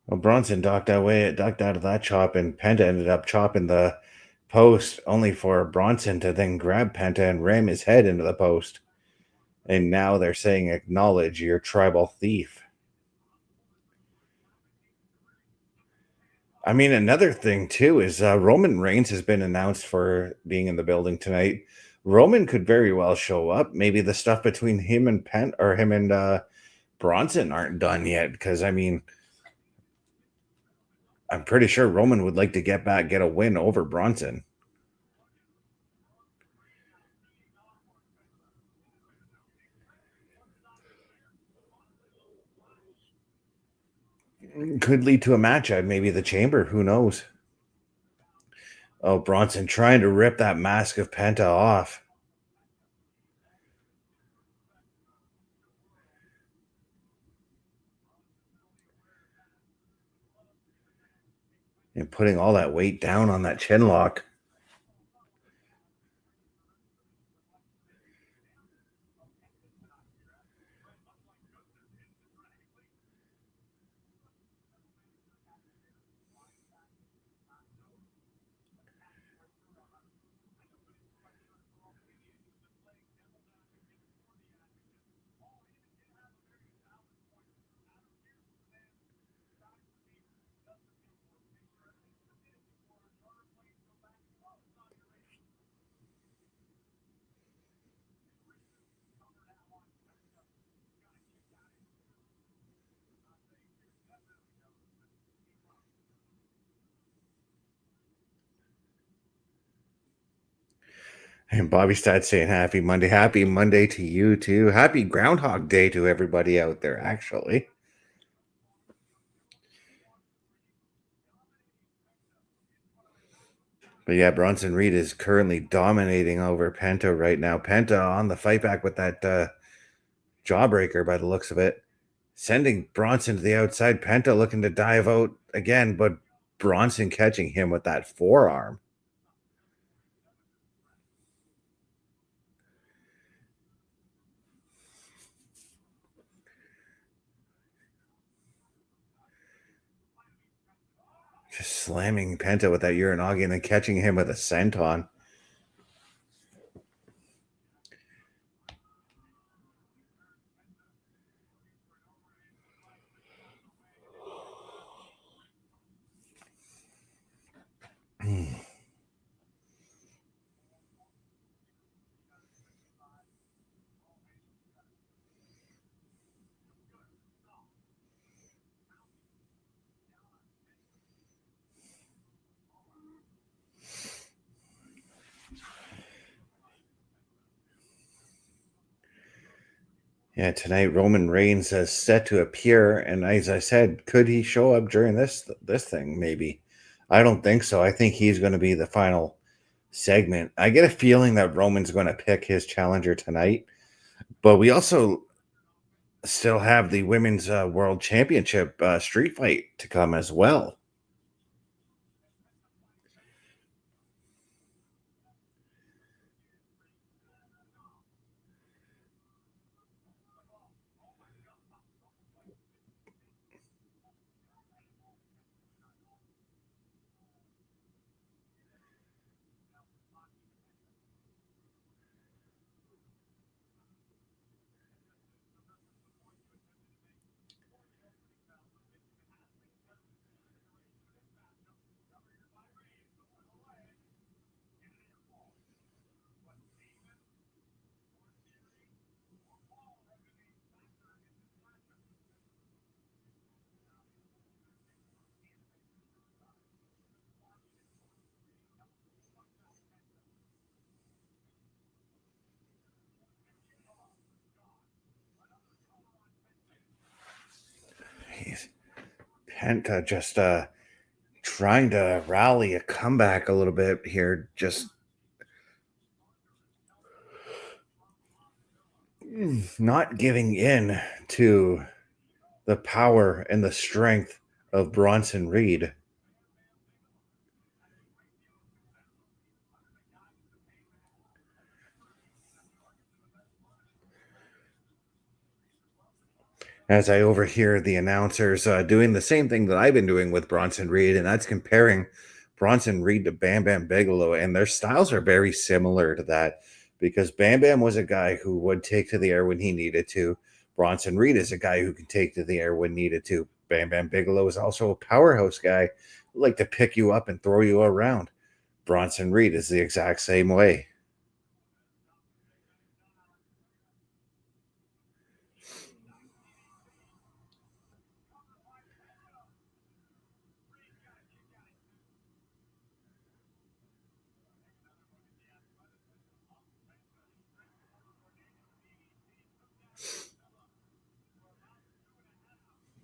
Well, Bronson ducked out of that chop, and Penta ended up chopping the post, only for Bronson to then grab Penta and ram his head into the post. And now they're saying, acknowledge your tribal thief. I mean, another thing, too, is Roman Reigns has been announced for being in the building tonight. Roman could very well show up. Maybe the stuff between him and Bronson aren't done yet, because, I mean, I'm pretty sure Roman would like to get a win over Bronson. Could lead to a match at maybe the Chamber. Who knows? Oh, Bronson trying to rip that mask of Penta off. And putting all that weight down on that chin lock. And Bobby Stad saying happy Monday. Happy Monday to you too. Happy Groundhog Day to everybody out there, actually. But yeah, Bronson Reed is currently dominating over Penta right now. Penta on the fight back with that jawbreaker by the looks of it. Sending Bronson to the outside. Penta looking to dive out again, but Bronson catching him with that forearm. Just slamming Penta with that Uranagi and then catching him with a senton. Yeah, tonight Roman Reigns is set to appear, and as I said, could he show up during this thing? Maybe. I don't think so. I think he's going to be the final segment. I get a feeling that Roman's going to pick his challenger tonight, but we also still have the women's world championship street fight to come as well. Penta just trying to rally a comeback a little bit here, just not giving in to the power and the strength of Bronson Reed. As I overhear the announcers doing the same thing that I've been doing with Bronson Reed, and that's comparing Bronson Reed to Bam Bam Bigelow, and their styles are very similar to that because Bam Bam was a guy who would take to the air when he needed to. Bronson Reed is a guy who can take to the air when needed to. Bam Bam Bigelow is also a powerhouse guy who like to pick you up and throw you around. Bronson Reed is the exact same way.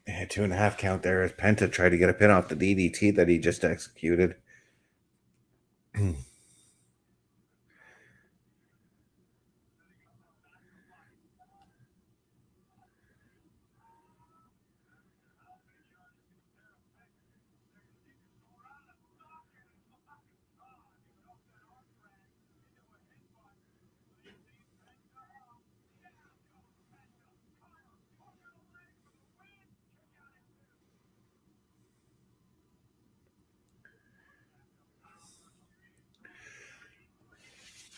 Yeah, 2.5 count there as Penta tried to get a pin off the DDT that he just executed.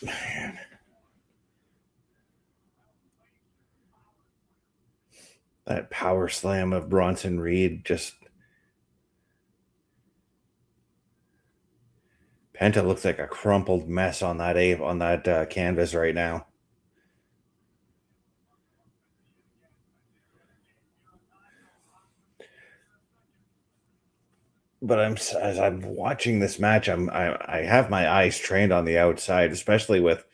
Man. That power slam of Bronson Reed just Penta looks like a crumpled mess on that canvas right now. but as I'm watching this match, I have my eyes trained on the outside, especially with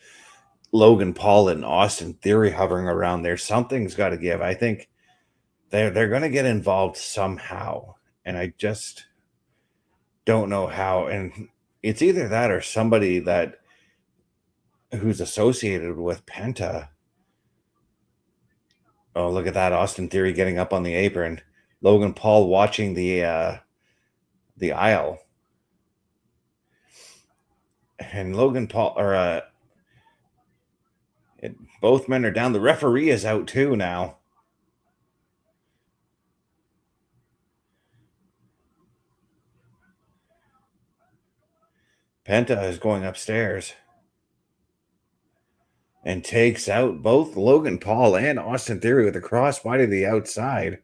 Logan Paul and Austin Theory hovering around there. Something's got to give. I think they're going to get involved somehow, and I just don't know how. And it's either that or somebody that who's associated with Penta. Oh, look at that! Austin Theory getting up on the apron. Logan Paul watching the aisle, and Logan Paul both men are down. The referee is out too now. Penta is going upstairs and takes out both Logan Paul and Austin Theory with a crossbody to the outside.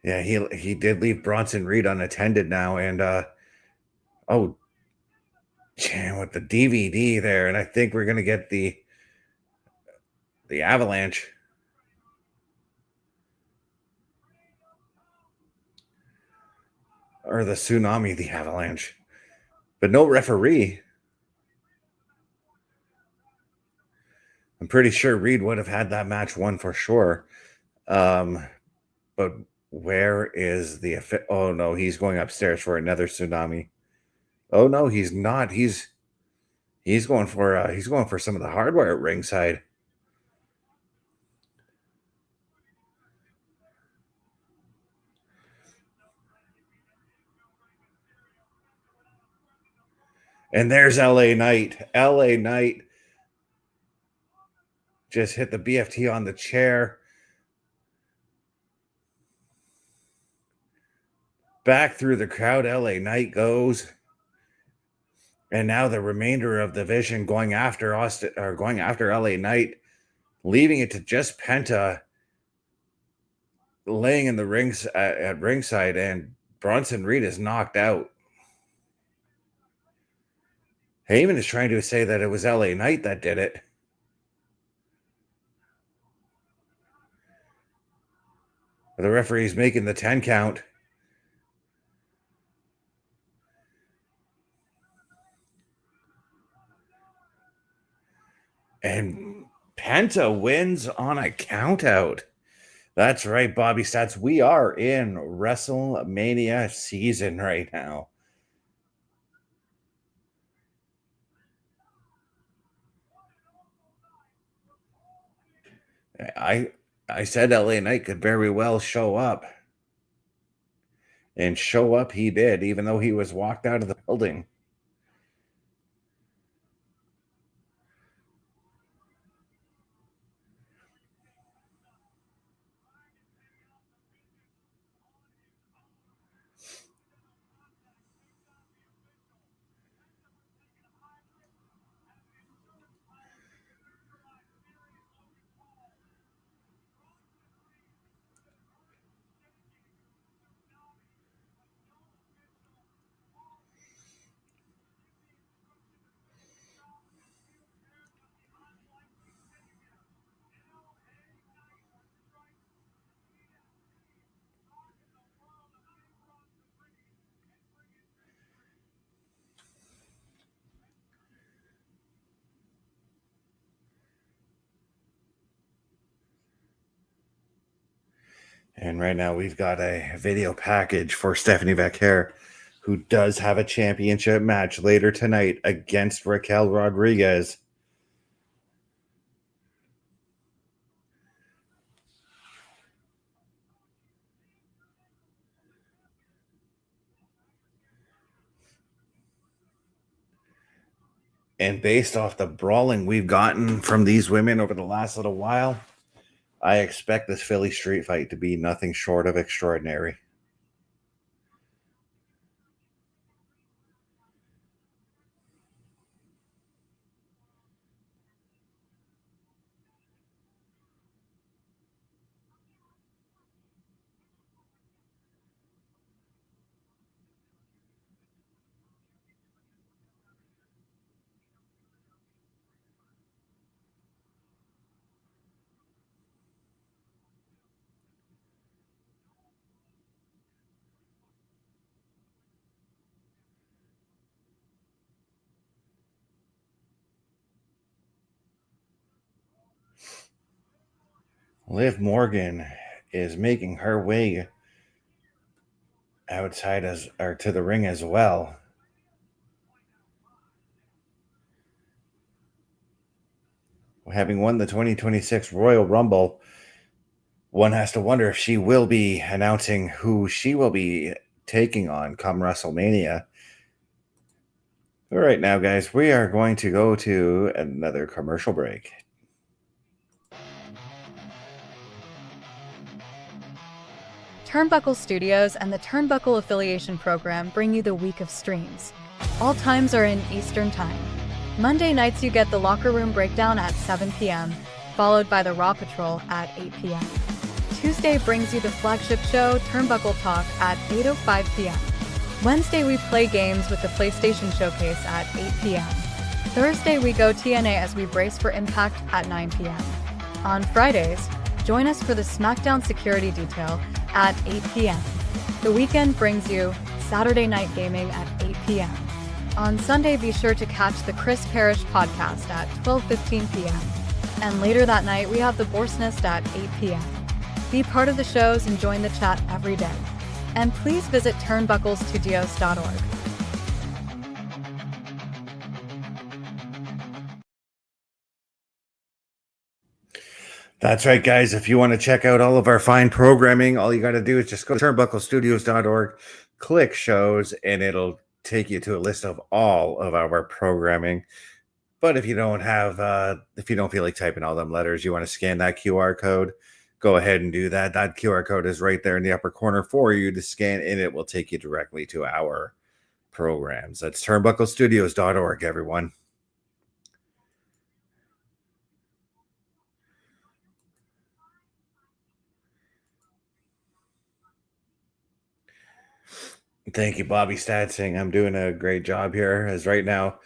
Yeah, he did leave Bronson Reed unattended now, and oh, jam with the DVD there, and I think we're gonna get the avalanche. Or the tsunami, the avalanche. But no referee. I'm pretty sure Reed would have had that match won for sure. But where is the oh no, he's going upstairs for another tsunami. Oh no, he's not. He's going for some of the hardware at ringside. And there's LA Knight. LA Knight just hit the BFT on the chair. Back through the crowd, LA Knight goes. And now the remainder of the Vision going after Austin, or going after LA Knight, leaving it to just Penta laying in the rings at ringside, and Bronson Reed is knocked out. Heyman is trying to say that it was LA Knight that did it. The referee's making the 10 count. And Penta wins on a count out. That's right, Bobby Stats. We are in WrestleMania season right now. I said LA Knight could very well show up. And show up he did, even though he was walked out of the building. And right now we've got a video package for Stephanie Vaquer, who does have a championship match later tonight against Raquel Rodriguez. And based off the brawling we've gotten from these women over the last little while, I expect this Philly street fight to be nothing short of extraordinary. Liv Morgan is making her way outside to the ring as well. Having won the 2026 Royal Rumble, one has to wonder if she will be announcing who she will be taking on come WrestleMania. All right, now, guys, we are going to go to another commercial break. Turnbuckle Studios and the Turnbuckle Affiliation Program bring you the week of streams. All times are in Eastern Time. Monday nights you get the Locker Room Breakdown at 7 p.m., followed by the Raw Patrol at 8 p.m. Tuesday brings you the flagship show Turnbuckle Talk at 8:05 p.m. Wednesday we play games with the PlayStation Showcase at 8 p.m. Thursday we go TNA as we brace for Impact at 9 p.m. On Fridays, join us for the SmackDown Security Detail at 8 p.m. The weekend brings you Saturday Night Gaming at 8 p.m. On Sunday, be sure to catch the Chris Parrish podcast at 12:15 p.m. And later that night, we have the Boar's Nest at 8 p.m. Be part of the shows and join the chat every day. And please visit turnbucklestudios.org. That's right, guys. If you want to check out all of our fine programming, all you got to do is just go to turnbucklestudios.org, click shows, and it'll take you to a list of all of our programming. But if you don't feel like typing all them letters, you want to scan that QR code, go ahead and do that. That QR code is right there in the upper corner for you to scan, and it will take you directly to our programs. That's turnbucklestudios.org, everyone. Thank you, Bobby Statsing. I'm doing a great job here. As right now,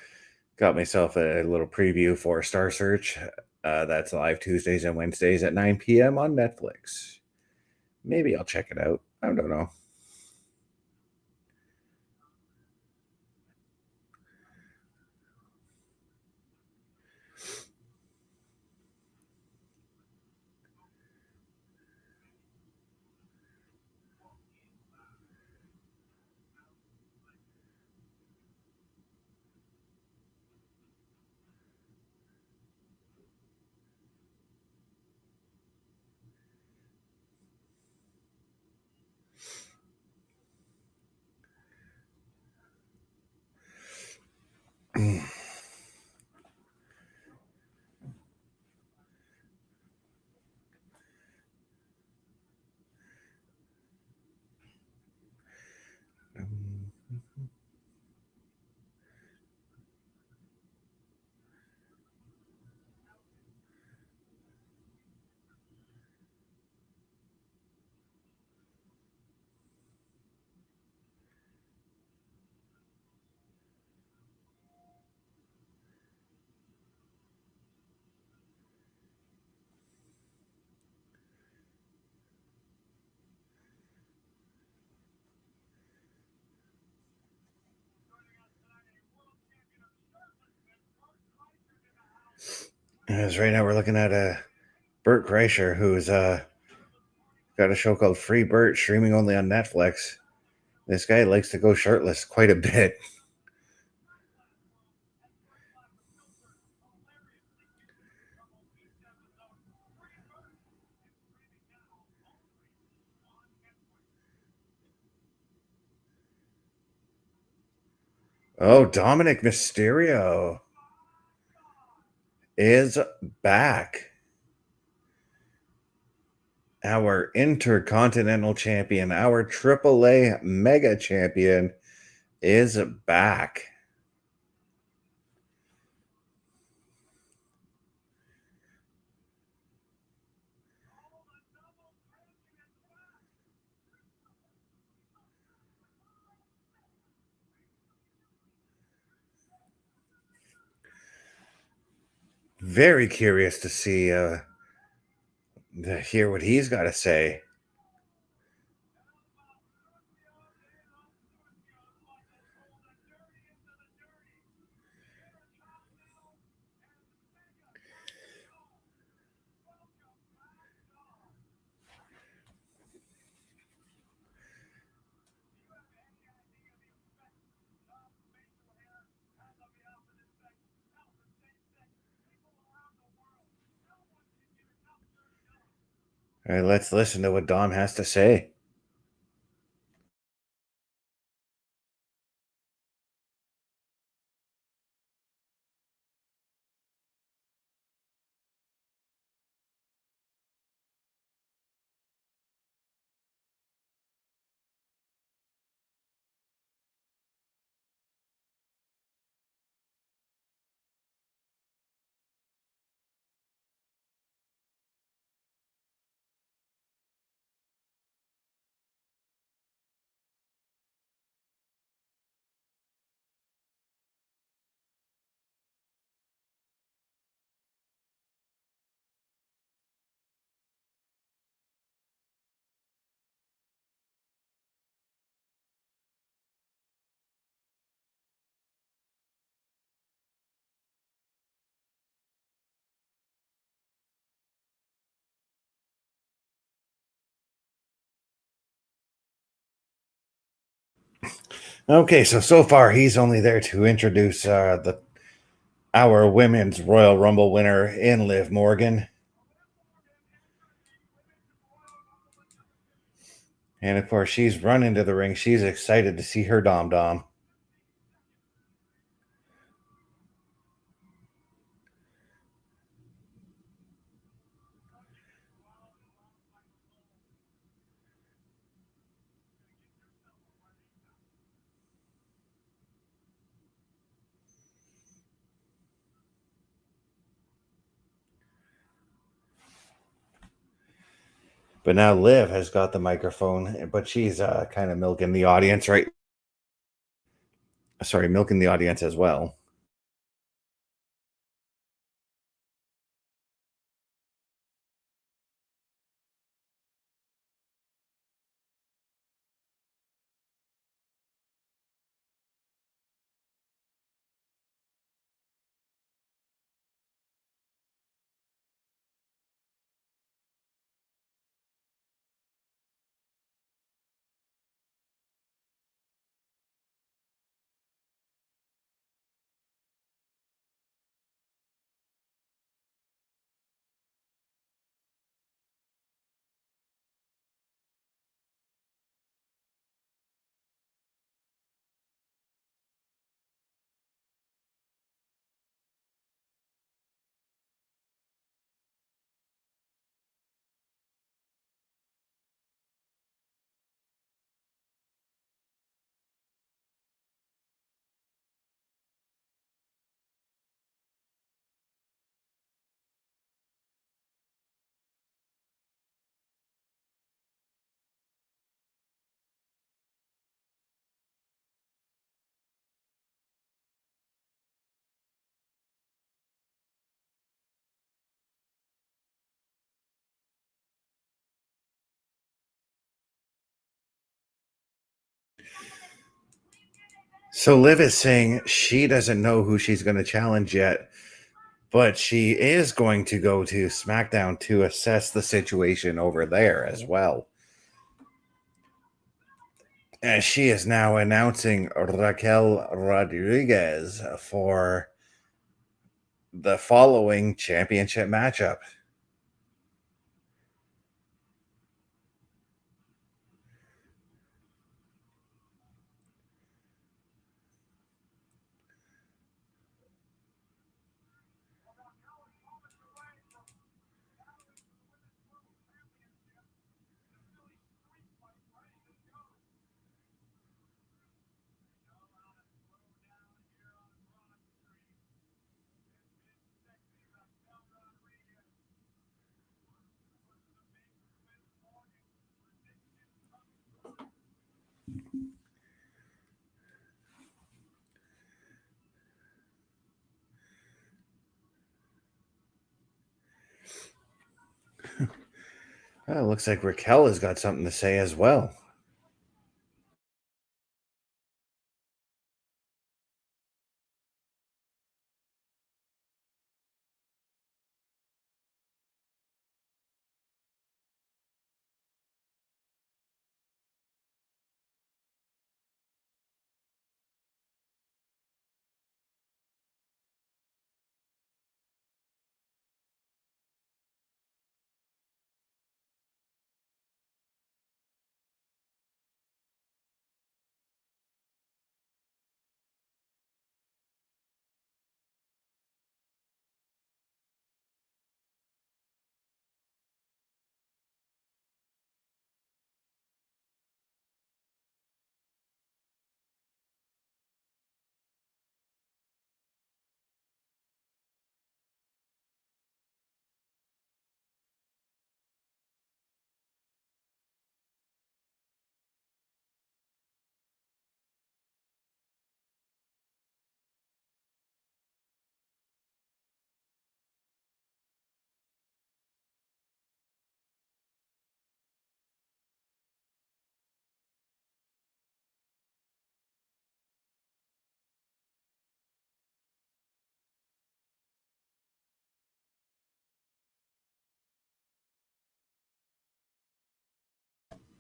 got myself a little preview for Star Search. That's live Tuesdays and Wednesdays at 9 p.m. on Netflix. Maybe I'll check it out. I don't know. As right now we're looking at Bert Kreischer, who's got a show called Free Bert, streaming only on Netflix. This guy likes to go shirtless quite a bit. Oh, Dominic Mysterio is back. Our Intercontinental Champion, our AAA Mega Champion is back. Very curious to see, to hear what he's got to say. All right, let's listen to what Dom has to say. Okay, so far he's only there to introduce our women's Royal Rumble winner in Liv Morgan. And of course, she's run into the ring. She's excited to see her Dom Dom. But now Liv has got the microphone, but she's kind of milking the audience, right? Sorry, milking the audience as well. So Liv is saying she doesn't know who she's going to challenge yet, but she is going to go to SmackDown to assess the situation over there as well. And she is now announcing Raquel Rodriguez for the following championship matchup. Well, it looks like Raquel has got something to say as well.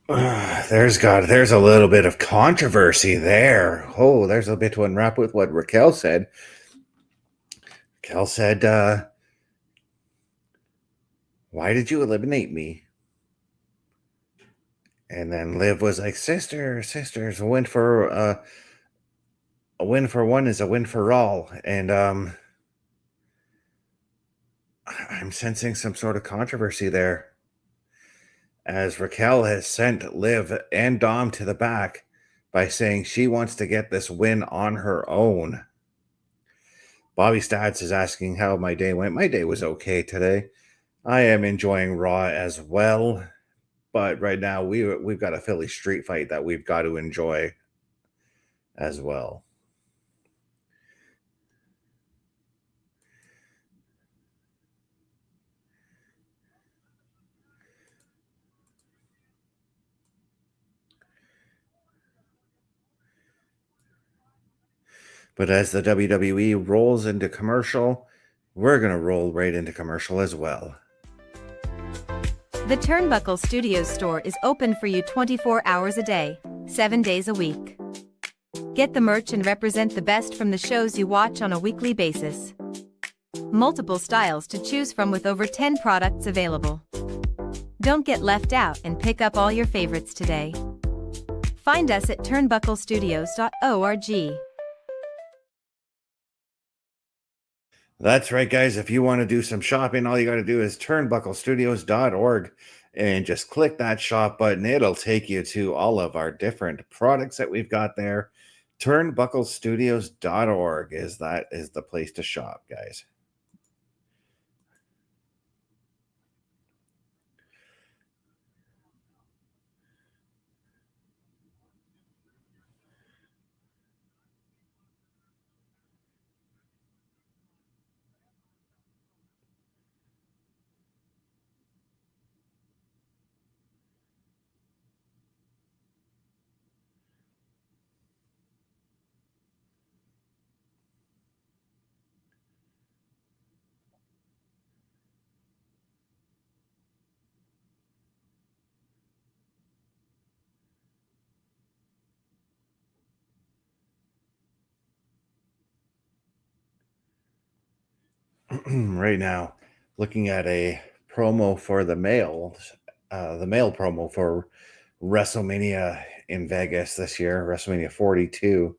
There's a little bit of controversy there. Oh, there's a bit to unwrap with what Raquel said. Raquel said, why did you eliminate me? And then Liv was like, sisters, a win for one is a win for all. And I'm sensing some sort of controversy there, as Raquel has sent Liv and Dom to the back by saying she wants to get this win on her own. Bobby Stats is asking how my day went. My day was okay today. I am enjoying Raw as well, but right now we've got a Philly street fight that we've got to enjoy as well. But as the WWE rolls into commercial, we're going to roll right into commercial as well. The Turnbuckle Studios store is open for you 24 hours a day, 7 days a week. Get the merch and represent the best from the shows you watch on a weekly basis. Multiple styles to choose from with over 10 products available. Don't get left out and pick up all your favorites today. Find us at turnbucklestudios.org. That's right, guys. If you want to do some shopping, all you got to do is turnbucklestudios.org and just click that shop button. It'll take you to all of our different products that we've got there. Turnbucklestudios.org is the place to shop, guys. Right now, looking at a promo for the male promo for WrestleMania in Vegas this year, WrestleMania 42.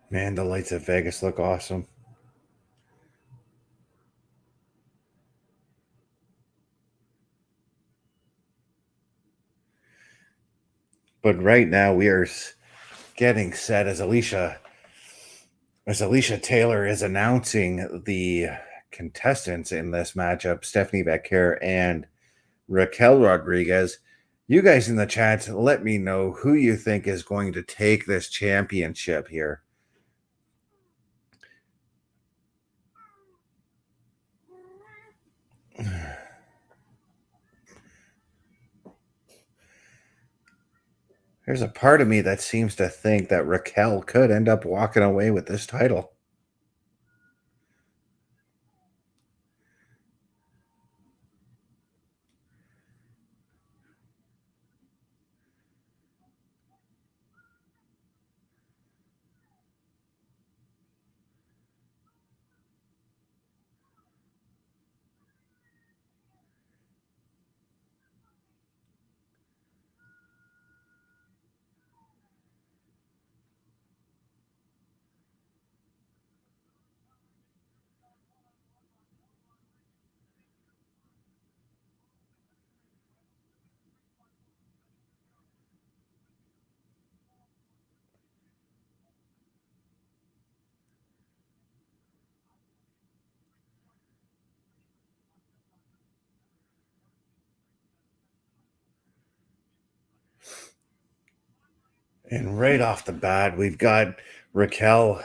Man, the lights at Vegas look awesome. But right now we are getting set as Alicia Taylor is announcing the contestants in this matchup, Stephanie Vaquer and Raquel Rodriguez. You guys in the chat, let me know who you think is going to take this championship here. There's a part of me that seems to think that Raquel could end up walking away with this title. And right off the bat, we've got Raquel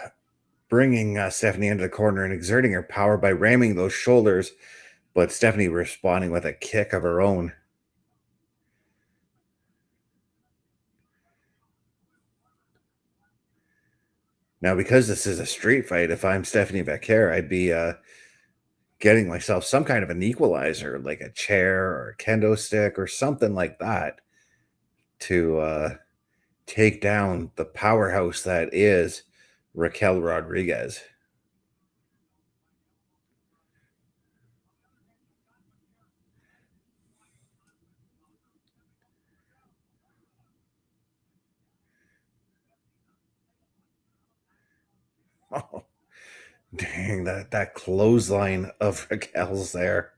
bringing Stephanie into the corner and exerting her power by ramming those shoulders, but Stephanie responding with a kick of her own. Now, because this is a street fight, if I'm Stephanie Vaquer, I'd be getting myself some kind of an equalizer, like a chair or a kendo stick or something like that, to take down the powerhouse that is Raquel Rodriguez. Oh, dang, that clothesline of Raquel's there.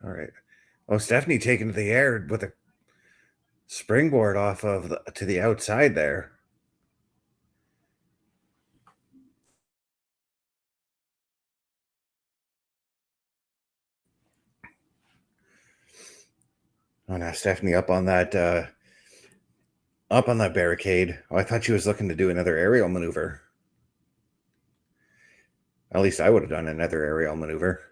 All right. Oh, Stephanie taking to the air with a springboard off of to the outside there. Oh, now Stephanie up on that barricade. Oh, I thought she was looking to do another aerial maneuver. At least I would have done another aerial maneuver.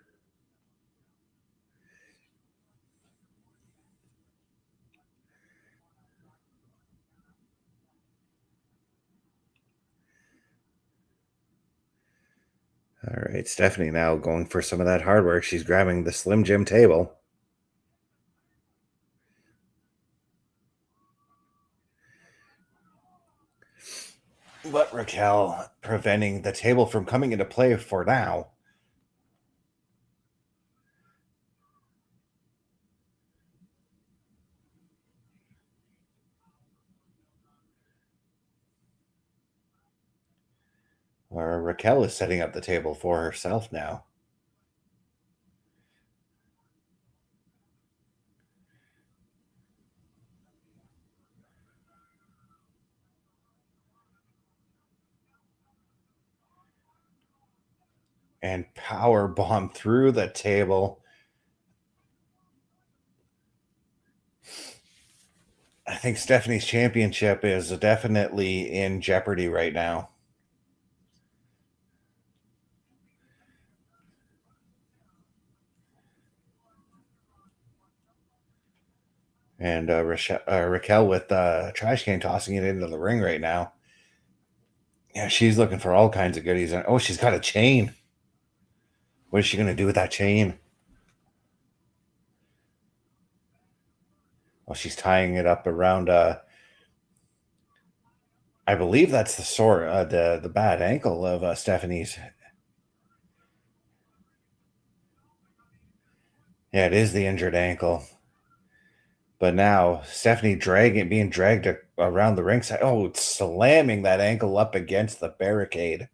All right, Stephanie now going for some of that hard work. She's grabbing the Slim Jim table. But Raquel preventing the table from coming into play for now. Or Raquel is setting up the table for herself now. And power bomb through the table. I think Stephanie's championship is definitely in jeopardy right now. And Raquel with trash can tossing it into the ring right now. Yeah, she's looking for all kinds of goodies. And oh, she's got a chain. What is she going to do with that chain? Well, she's tying it up around. I believe that's the sore, the bad ankle of Stephanie's. Yeah, it is the injured ankle. But now Stephanie being dragged around the ringside. Oh, it's slamming that ankle up against the barricade.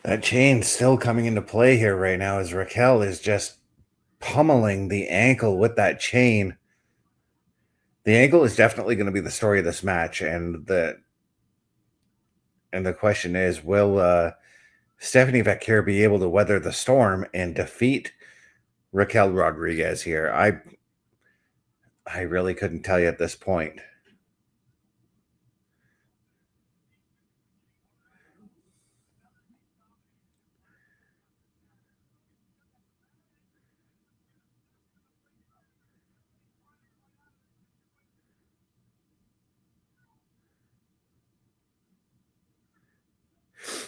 That chain still coming into play here right now as Raquel is just pummeling the ankle with that chain. The ankle is definitely going to be the story of this match, and the question is, will Stephanie Vaquer be able to weather the storm and defeat Raquel Rodriguez here? I really couldn't tell you at this point.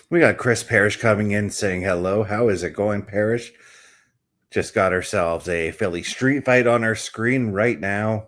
We got Chris Parrish coming in saying hello. How is it going, Parrish? Just got ourselves a Philly street fight on our screen right now.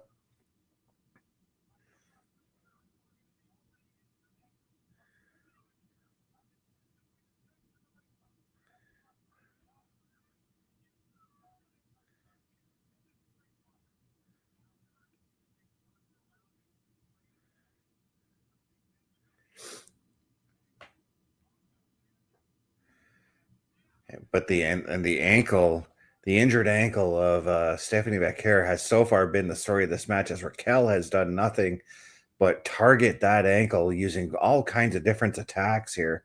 But the ankle, the injured ankle of Stephanie Vaquer has so far been the story of this match, as Raquel has done nothing but target that ankle using all kinds of different attacks here.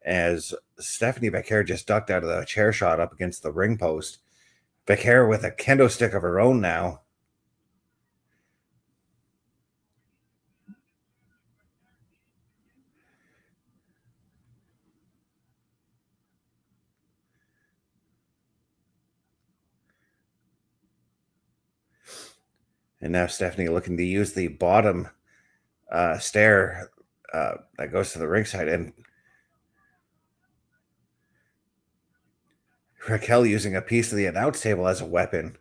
As Stephanie Vaquer just ducked out of the chair shot up against the ring post. Vaquer with a kendo stick of her own now. And now Stephanie looking to use the bottom stair that goes to the ringside. And Raquel using a piece of the announce table as a weapon.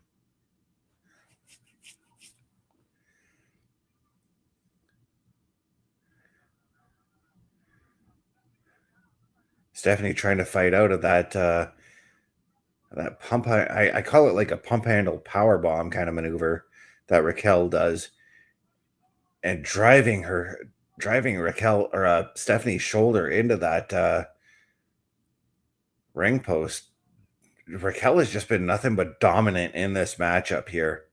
Stephanie trying to fight out of that that pump. I call it like a pump handle power bomb kind of maneuver that Raquel does, and driving Raquel or Stephanie's shoulder into that ring post. Raquel has just been nothing but dominant in this matchup here.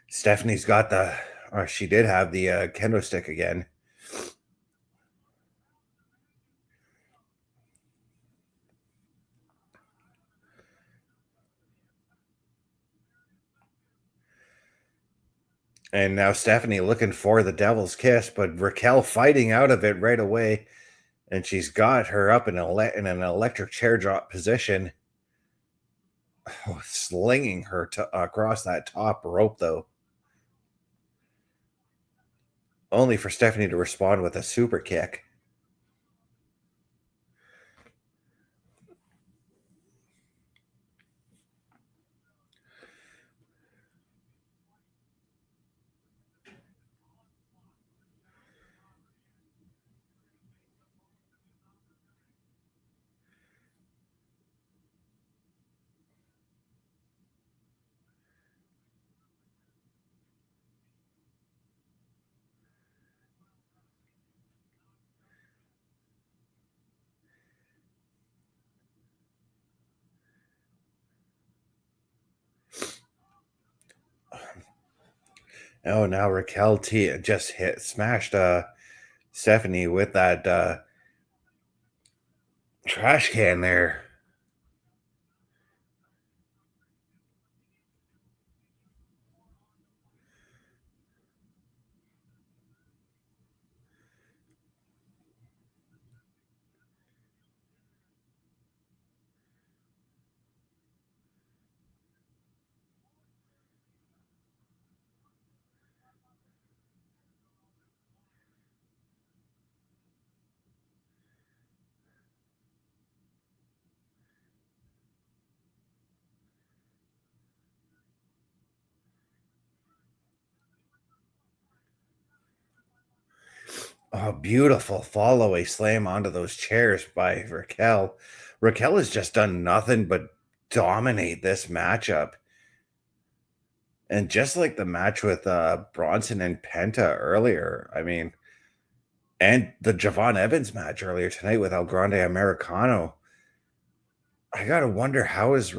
Stephanie's got or she did have the kendo stick again. And now Stephanie looking for the devil's kiss, but Raquel fighting out of it right away. And she's got her up in an electric chair drop position. Oh, slinging her across that top rope, though. Only for Stephanie to respond with a super kick. Oh, now Raquel just smashed Stephanie with that trash can there. Oh, beautiful follow-away slam onto those chairs by Raquel. Raquel has just done nothing but dominate this matchup. And just like the match with Bronson and Penta earlier, I mean, and the Javon Evans match earlier tonight with El Grande Americano, I gotta wonder how is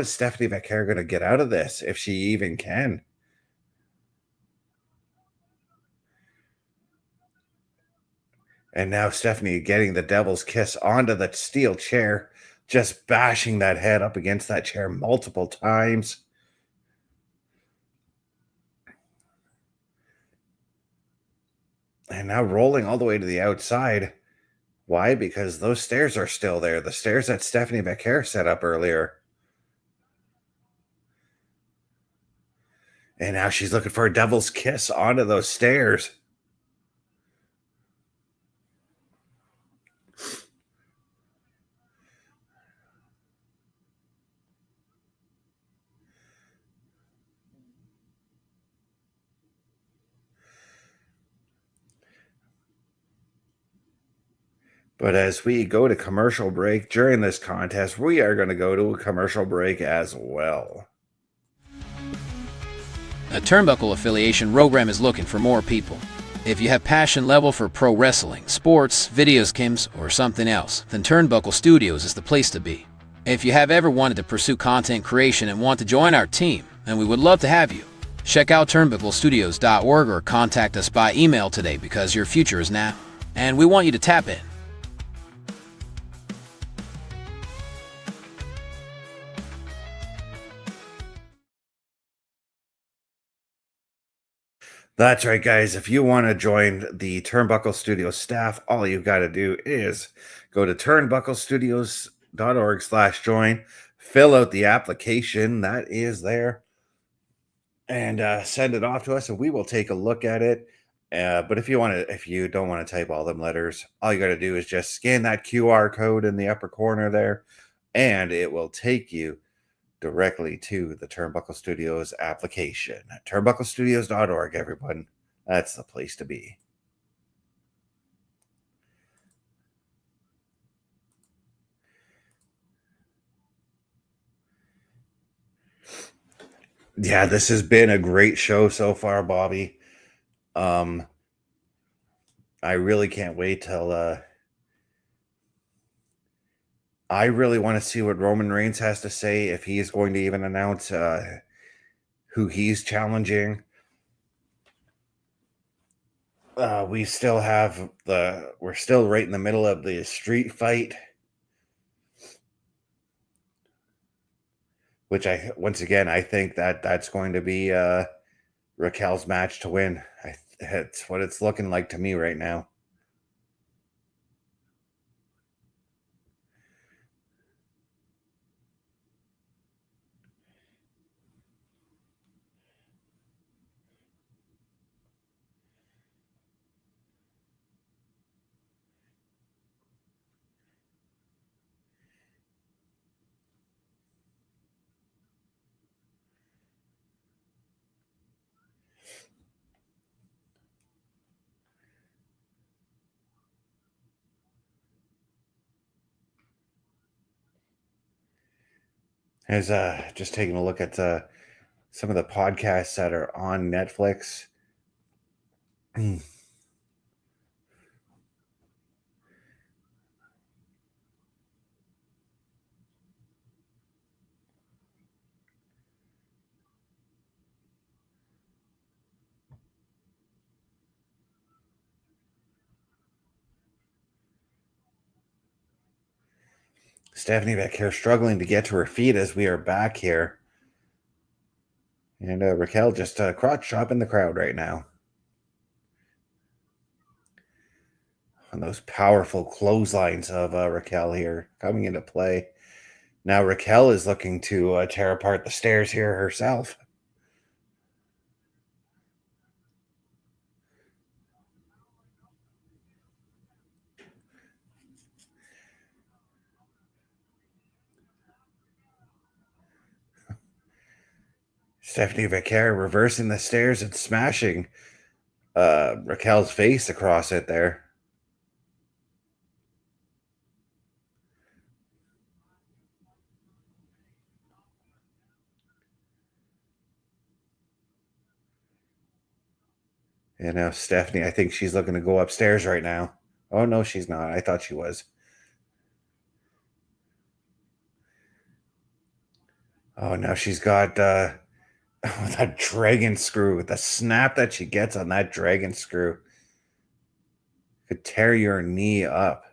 Stephanie Vaquer gonna get out of this if she even can. And now Stephanie getting the devil's kiss onto the steel chair, just bashing that head up against that chair multiple times. And now rolling all the way to the outside. Why? Because those stairs are still there. The stairs that Stephanie Vaquer set up earlier. And now she's looking for a devil's kiss onto those stairs. But as we go to commercial break during this contest, we are going to go to a commercial break as well. A Turnbuckle Affiliation program is looking for more people. If you have passion level for pro wrestling, sports, videos games, or something else, then Turnbuckle Studios is the place to be. If you have ever wanted to pursue content creation and want to join our team, then we would love to have you. Check out turnbucklestudios.org or contact us by email today because your future is now, and we want you to tap in. That's right, guys. If you want to join the Turnbuckle Studios staff, all you've got to do is go to turnbucklestudios.org/join, fill out the application that is there, and send it off to us, and we will take a look at it. But if you don't want to type all them letters, all you got to do is just scan that QR code in the upper corner there, and it will take you directly to the Turnbuckle Studios application. Turnbucklestudios.org, everyone. That's the place to be. Yeah, this has been a great show so far, Bobby. I really can't wait till I really want to see what Roman Reigns has to say, if he is going to even announce who he's challenging. We're still right in the middle of the street fight, which once again, I think that's going to be Raquel's match to win. That's what it's looking like to me right now. As just taking a look at some of the podcasts that are on Netflix. Stephanie back here struggling to get to her feet as we are back here. And Raquel just crotch chop in the crowd right now. And those powerful clotheslines of Raquel here coming into play. Now Raquel is looking to tear apart the stairs here herself. Stephanie Vaquer reversing the stairs and smashing Raquel's face across it there. And now Stephanie, I think she's looking to go upstairs right now. Oh, no, she's not. I thought she was. Oh, now she's got that dragon screw. The snap that she gets on that dragon screw could tear your knee up.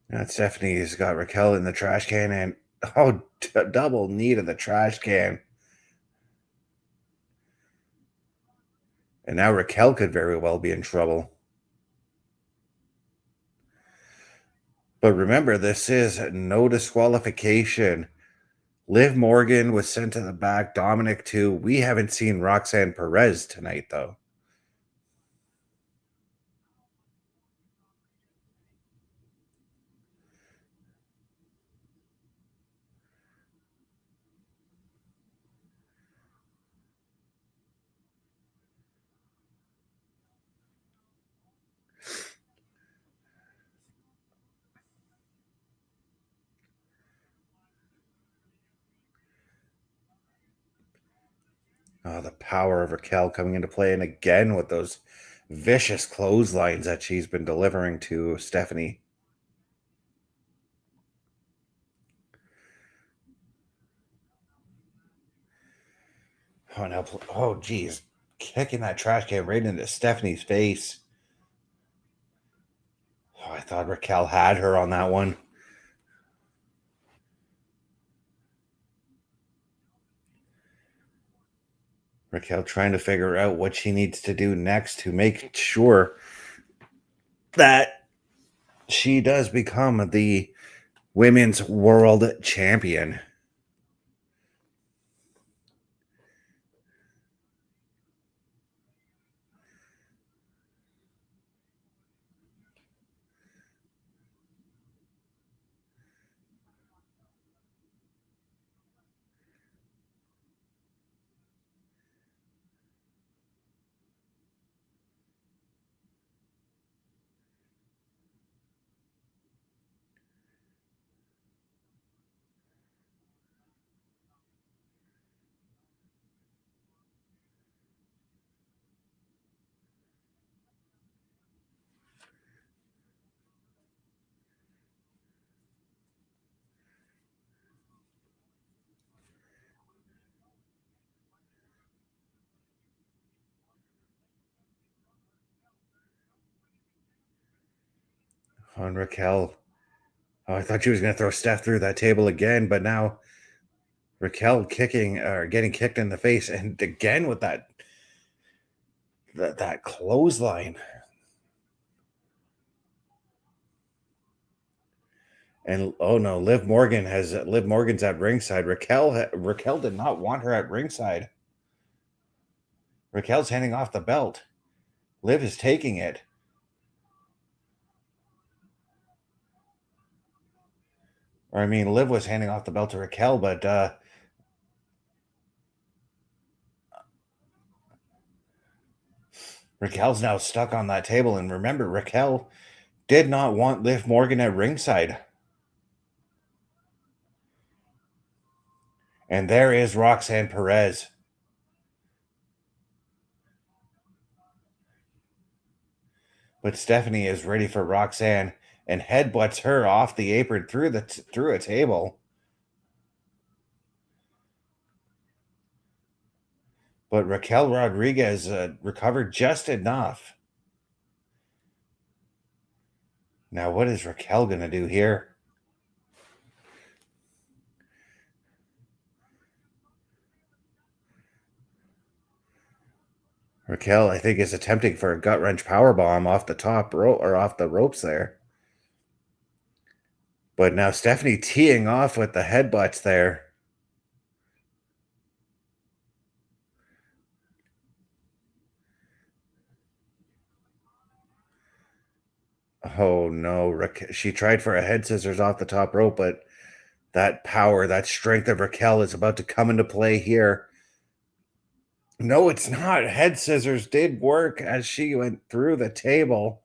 Now Stephanie's got Raquel in the trash can, and double knee to the trash can. And now Raquel could very well be in trouble. But remember, this is no disqualification. Liv Morgan was sent to the back. Dominic too. We haven't seen Roxanne Perez tonight, though. Oh, the power of Raquel coming into play, and again with those vicious clotheslines that she's been delivering to Stephanie. Oh, now, oh, geez. Kicking that trash can right into Stephanie's face. Oh, I thought Raquel had her on that one. Raquel trying to figure out what she needs to do next to make sure that she does become the women's world champion. On Raquel. Oh, I thought she was going to throw Steph through that table again, but now Raquel kicking or getting kicked in the face, and again with that clothesline. And oh no, Liv Morgan's at ringside. Raquel did not want her at ringside. Raquel's handing off the belt. Liv is taking it. Or I mean, Liv was handing off the belt to Raquel, but Raquel's now stuck on that table. And remember, Raquel did not want Liv Morgan at ringside. And there is Roxanne Perez. But Stephanie is ready for Roxanne and headbutts her off the apron through a table. But Raquel Rodriguez recovered just enough. Now, what is Raquel going to do here? Raquel, I think, is attempting for a gut wrench powerbomb off the top rope or off the ropes there. But now Stephanie teeing off with the headbutts there. Oh no, she tried for a head scissors off the top rope, but that power, that strength of Raquel is about to come into play here. No, it's not. Head scissors did work as she went through the table.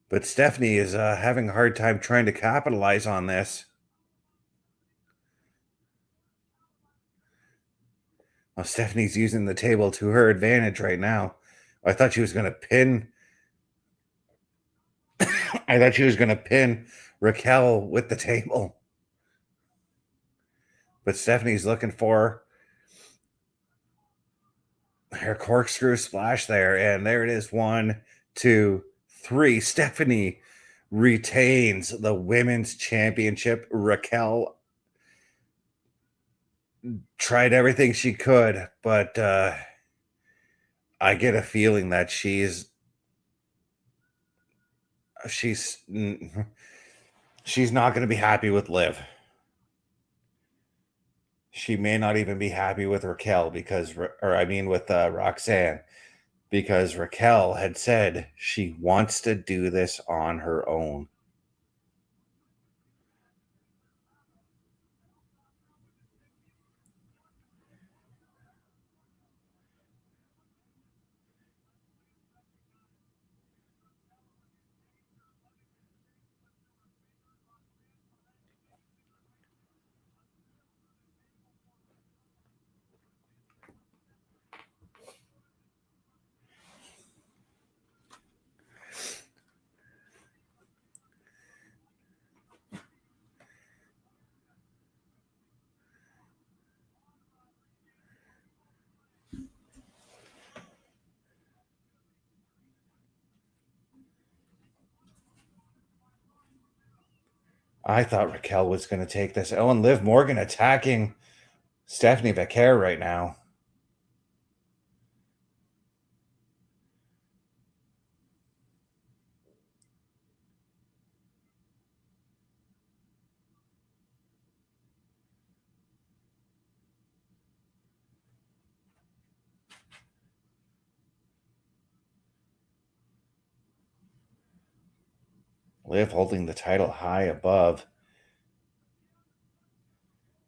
But Stephanie is having a hard time trying to capitalize on this. Well, Stephanie's using the table to her advantage right now. I thought she was going to pin. I thought she was going to pin Raquel with the table. But Stephanie's looking for her corkscrew splash there. And there it is. 1, 2, 3. Stephanie retains the women's championship. Raquel tried everything she could, but I get a feeling that she's not going to be happy with Liv. She may not even be happy with Raquel with Roxanne, because Raquel had said she wants to do this on her own. I thought Raquel was going to take this. Oh, and Liv Morgan attacking Stephanie Vaquer right now. Liv holding the title high above.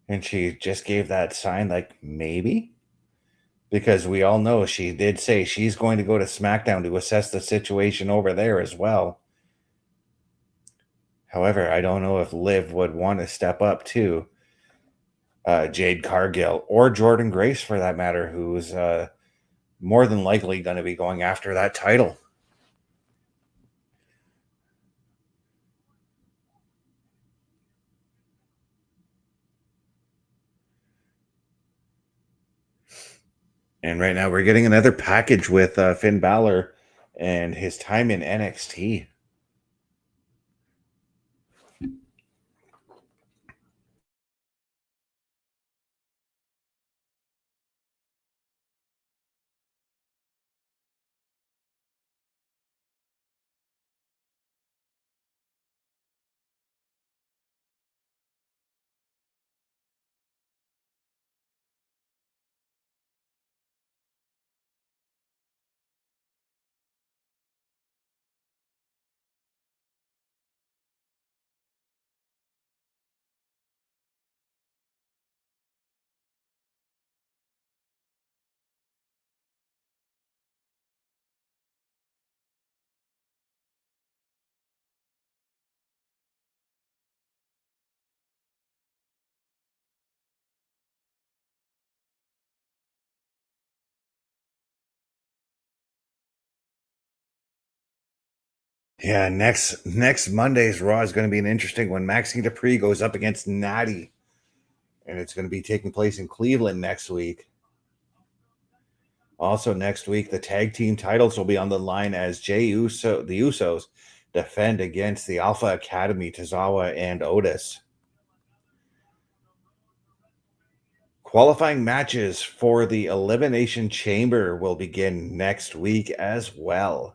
And she just gave that sign like, maybe? Because we all know she did say she's going to go to SmackDown to assess the situation over there as well. However, I don't know if Liv would want to step up to Jade Cargill or Jordan Grace, for that matter, who's more than likely going to be going after that title. And right now we're getting another package with Finn Balor and his time in NXT. Yeah, next Monday's Raw is going to be an interesting one. Maxine Dupree goes up against Natty, and it's going to be taking place in Cleveland next week. Also next week, the tag team titles will be on the line as the Usos defend against the Alpha Academy, Tozawa and Otis. Qualifying matches for the Elimination Chamber will begin next week as well.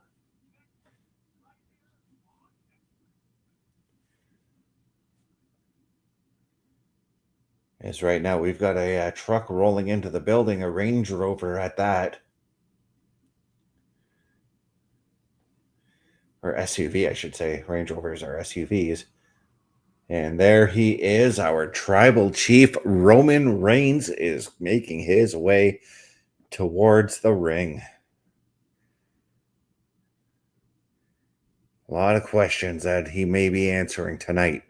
As right now we've got a truck rolling into the building, a Range Rover at that. Or SUV, I should say. Range Rovers are SUVs. And there he is, our tribal chief, Roman Reigns, is making his way towards the ring. A lot of questions that he may be answering tonight.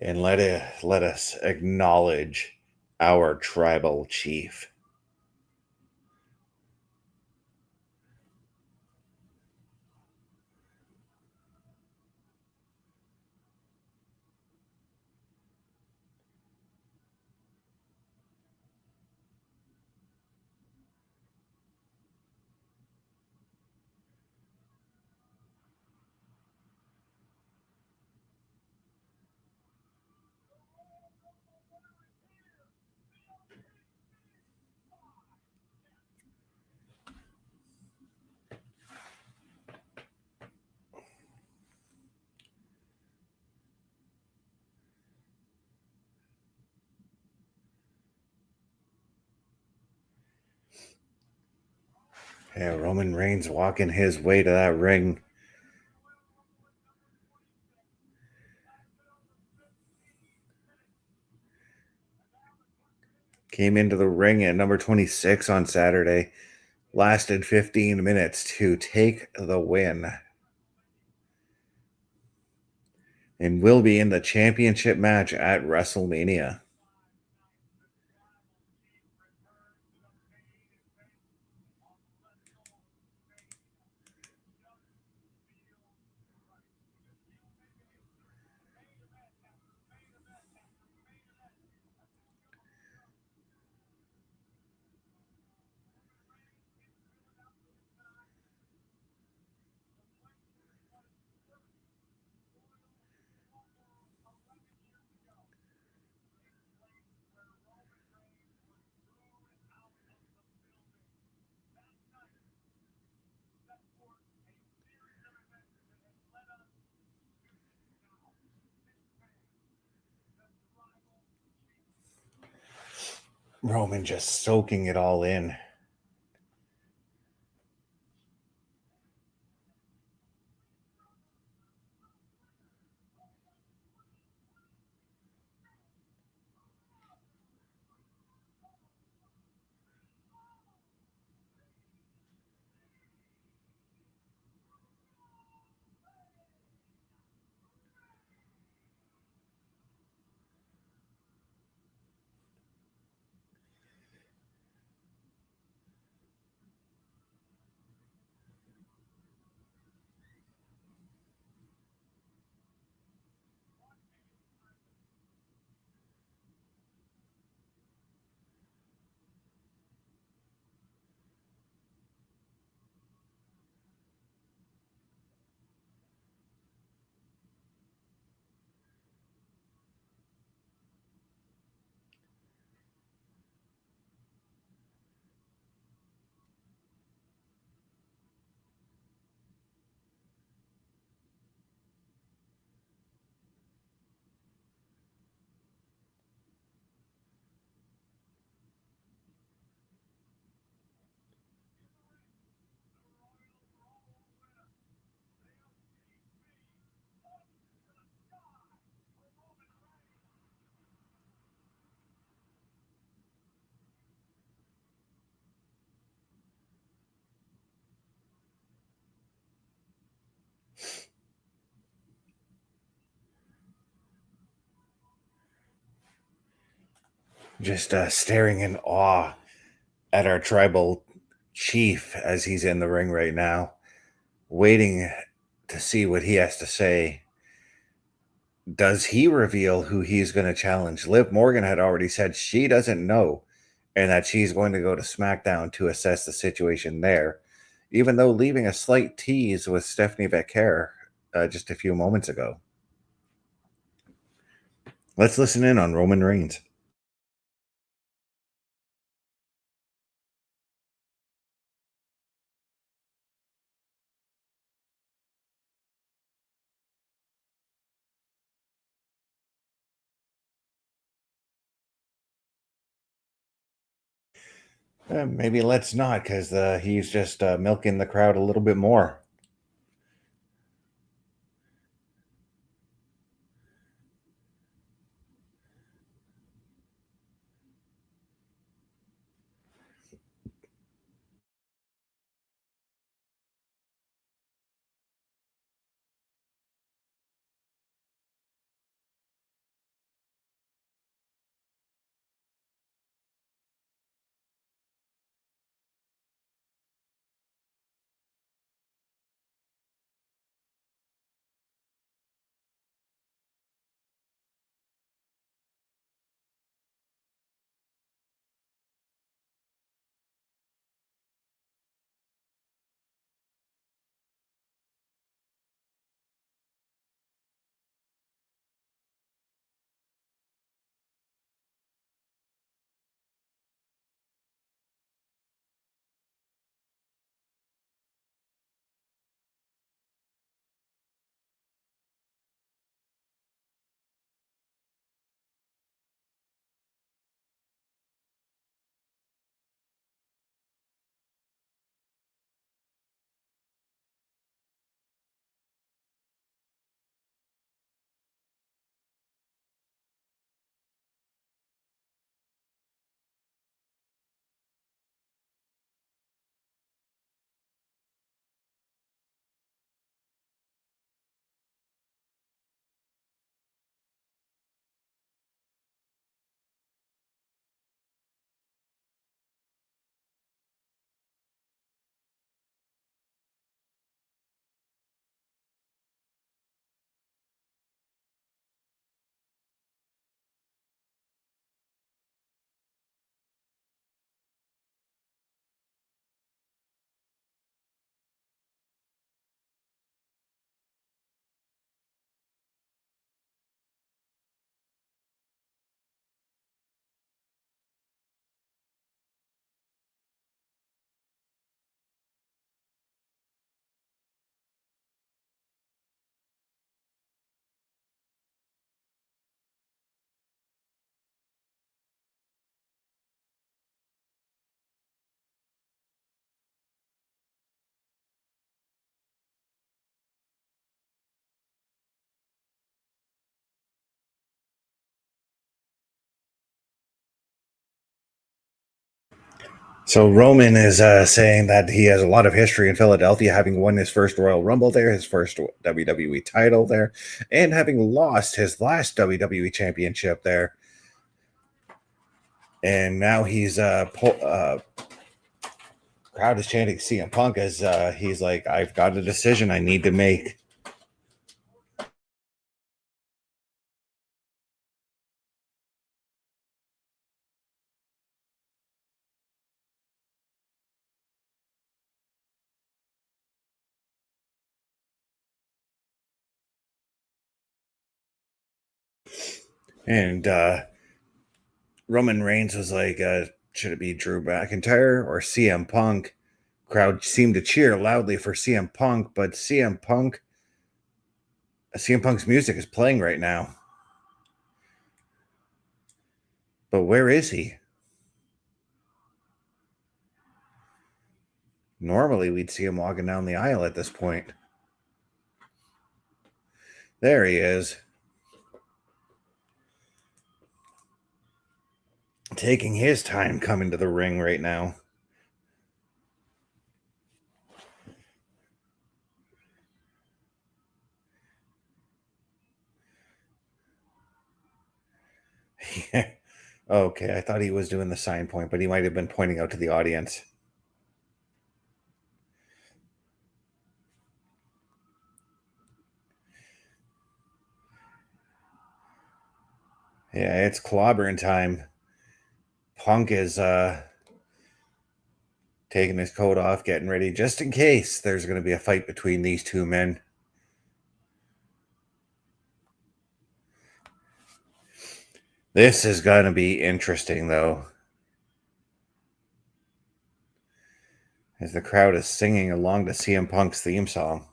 And let us acknowledge our tribal chief. Yeah, Roman Reigns walking his way to that ring. Came into the ring at number 26 on Saturday. Lasted 15 minutes to take the win. And will be in the championship match at WrestleMania. Roman just soaking it all in. Just staring in awe at our tribal chief as he's in the ring right now, waiting to see what he has to say. Does he reveal who he's going to challenge? Liv Morgan had already said she doesn't know and that she's going to go to SmackDown to assess the situation there. even though leaving a slight tease with Stephanie Vaquer just a few moments ago. Let's listen in on Roman Reigns. Maybe let's not, because he's just milking the crowd a little bit more. So Roman is saying that he has a lot of history in Philadelphia, having won his first Royal Rumble there, his first WWE title there, and having lost his last WWE championship there. And now he's crowd is chanting CM Punk as he's like, I've got a decision I need to make. And Roman Reigns was like, should it be Drew McIntyre or CM Punk? Crowd seemed to cheer loudly for CM Punk, but CM Punk's music is playing right now. But where is he? Normally, we'd see him walking down the aisle at this point. There he is. Taking his time coming to the ring right now. Okay, I thought he was doing the sign point, but he might have been pointing out to the audience. Yeah, it's clobbering time. Punk is taking his coat off, getting ready, just in case there's going to be a fight between these two men. This is going to be interesting, though, as the crowd is singing along to CM Punk's theme song.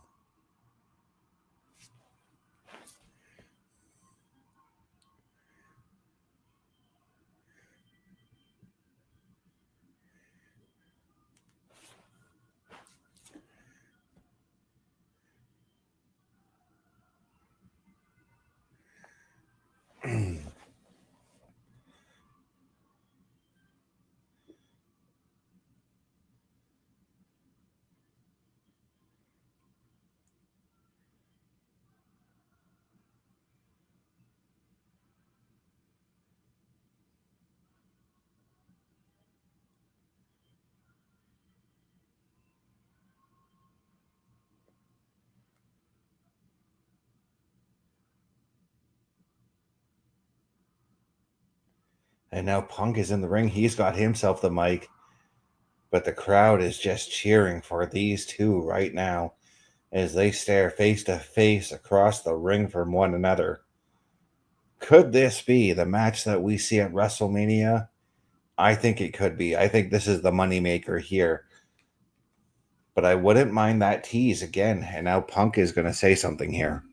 And now Punk is in the ring. He's got himself the mic. But the crowd is just cheering for these two right now as they stare face to face across the ring from one another. Could this be the match that we see at WrestleMania? I think it could be. I think this is the moneymaker here. But I wouldn't mind that tease again. And now Punk is going to say something here.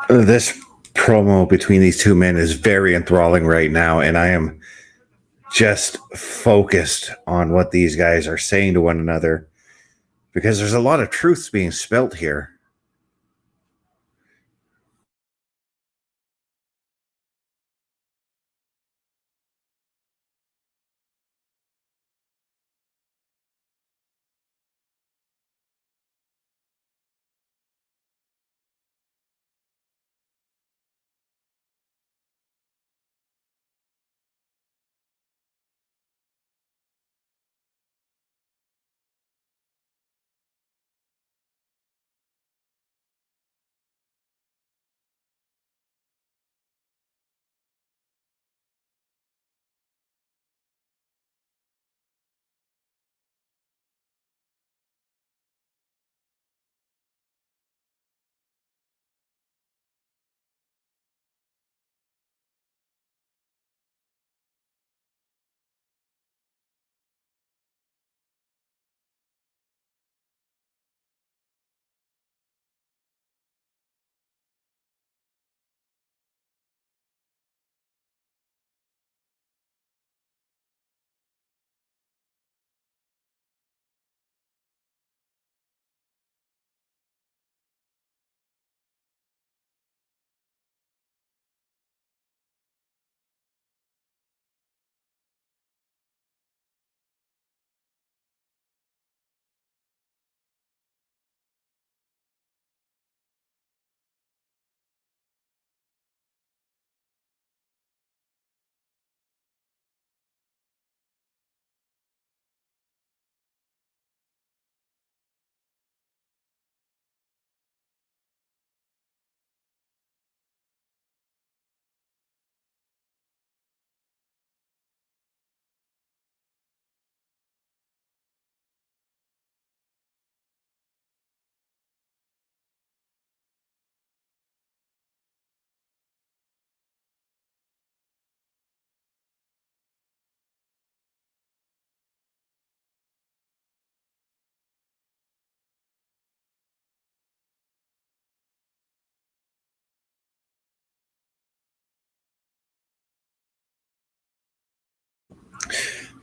This promo between these two men is very enthralling right now, and I am just focused on what these guys are saying to one another because there's a lot of truths being spelt here.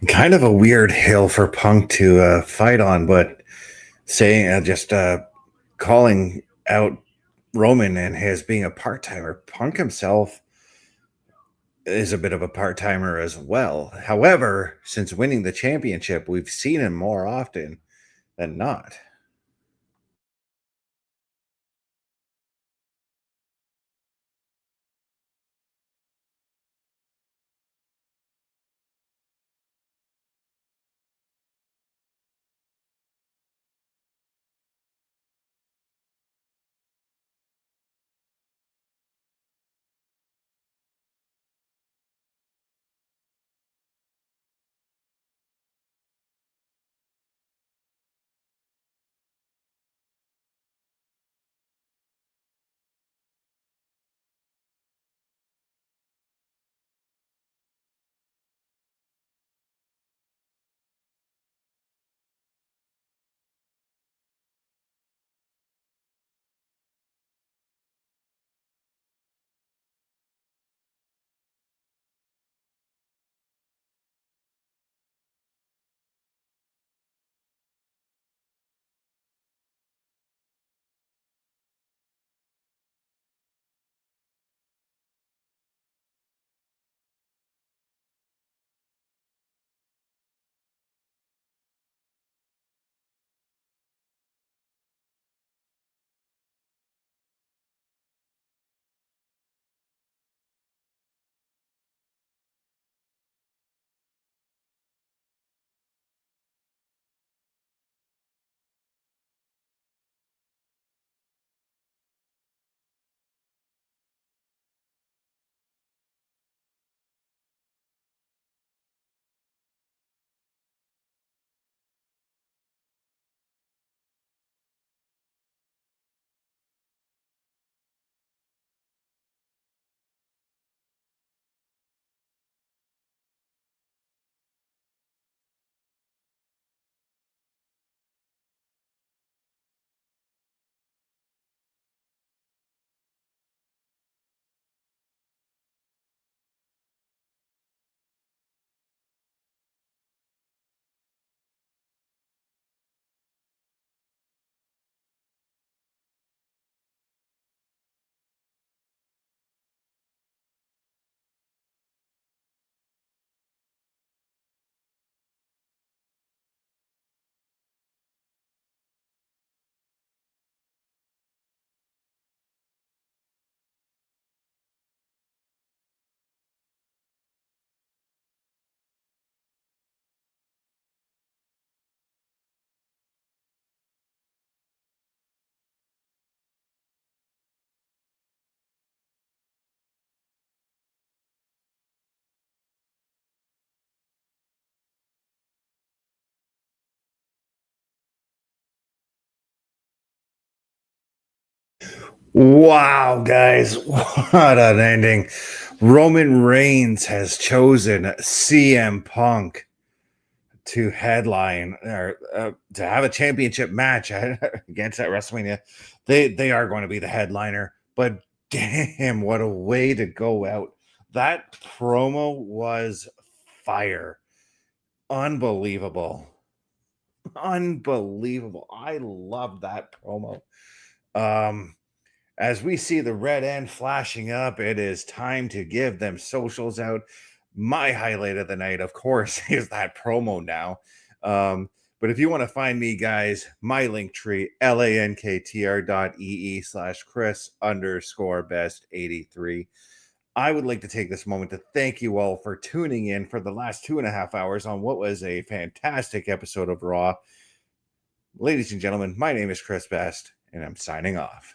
Kind of a weird hill for Punk to fight on, but saying just calling out Roman and his being a part timer. Punk himself is a bit of a part timer as well. However, since winning the championship, we've seen him more often than not. Wow, guys, what an ending. Roman Reigns has chosen CM Punk to headline or to have a championship match against at WrestleMania. They are going to be the headliner, but damn, what a way to go out. That promo was fire. Unbelievable. Unbelievable. I love that promo. As we see the red end flashing up, it is time to give them socials out. My highlight of the night, of course, is that promo now. But if you want to find me, guys, my link tree, lanktr.ee/Chris_best83. I would like to take this moment to thank you all for tuning in for the last 2.5 hours on what was a fantastic episode of Raw. Ladies and gentlemen, my name is Chris Best, and I'm signing off.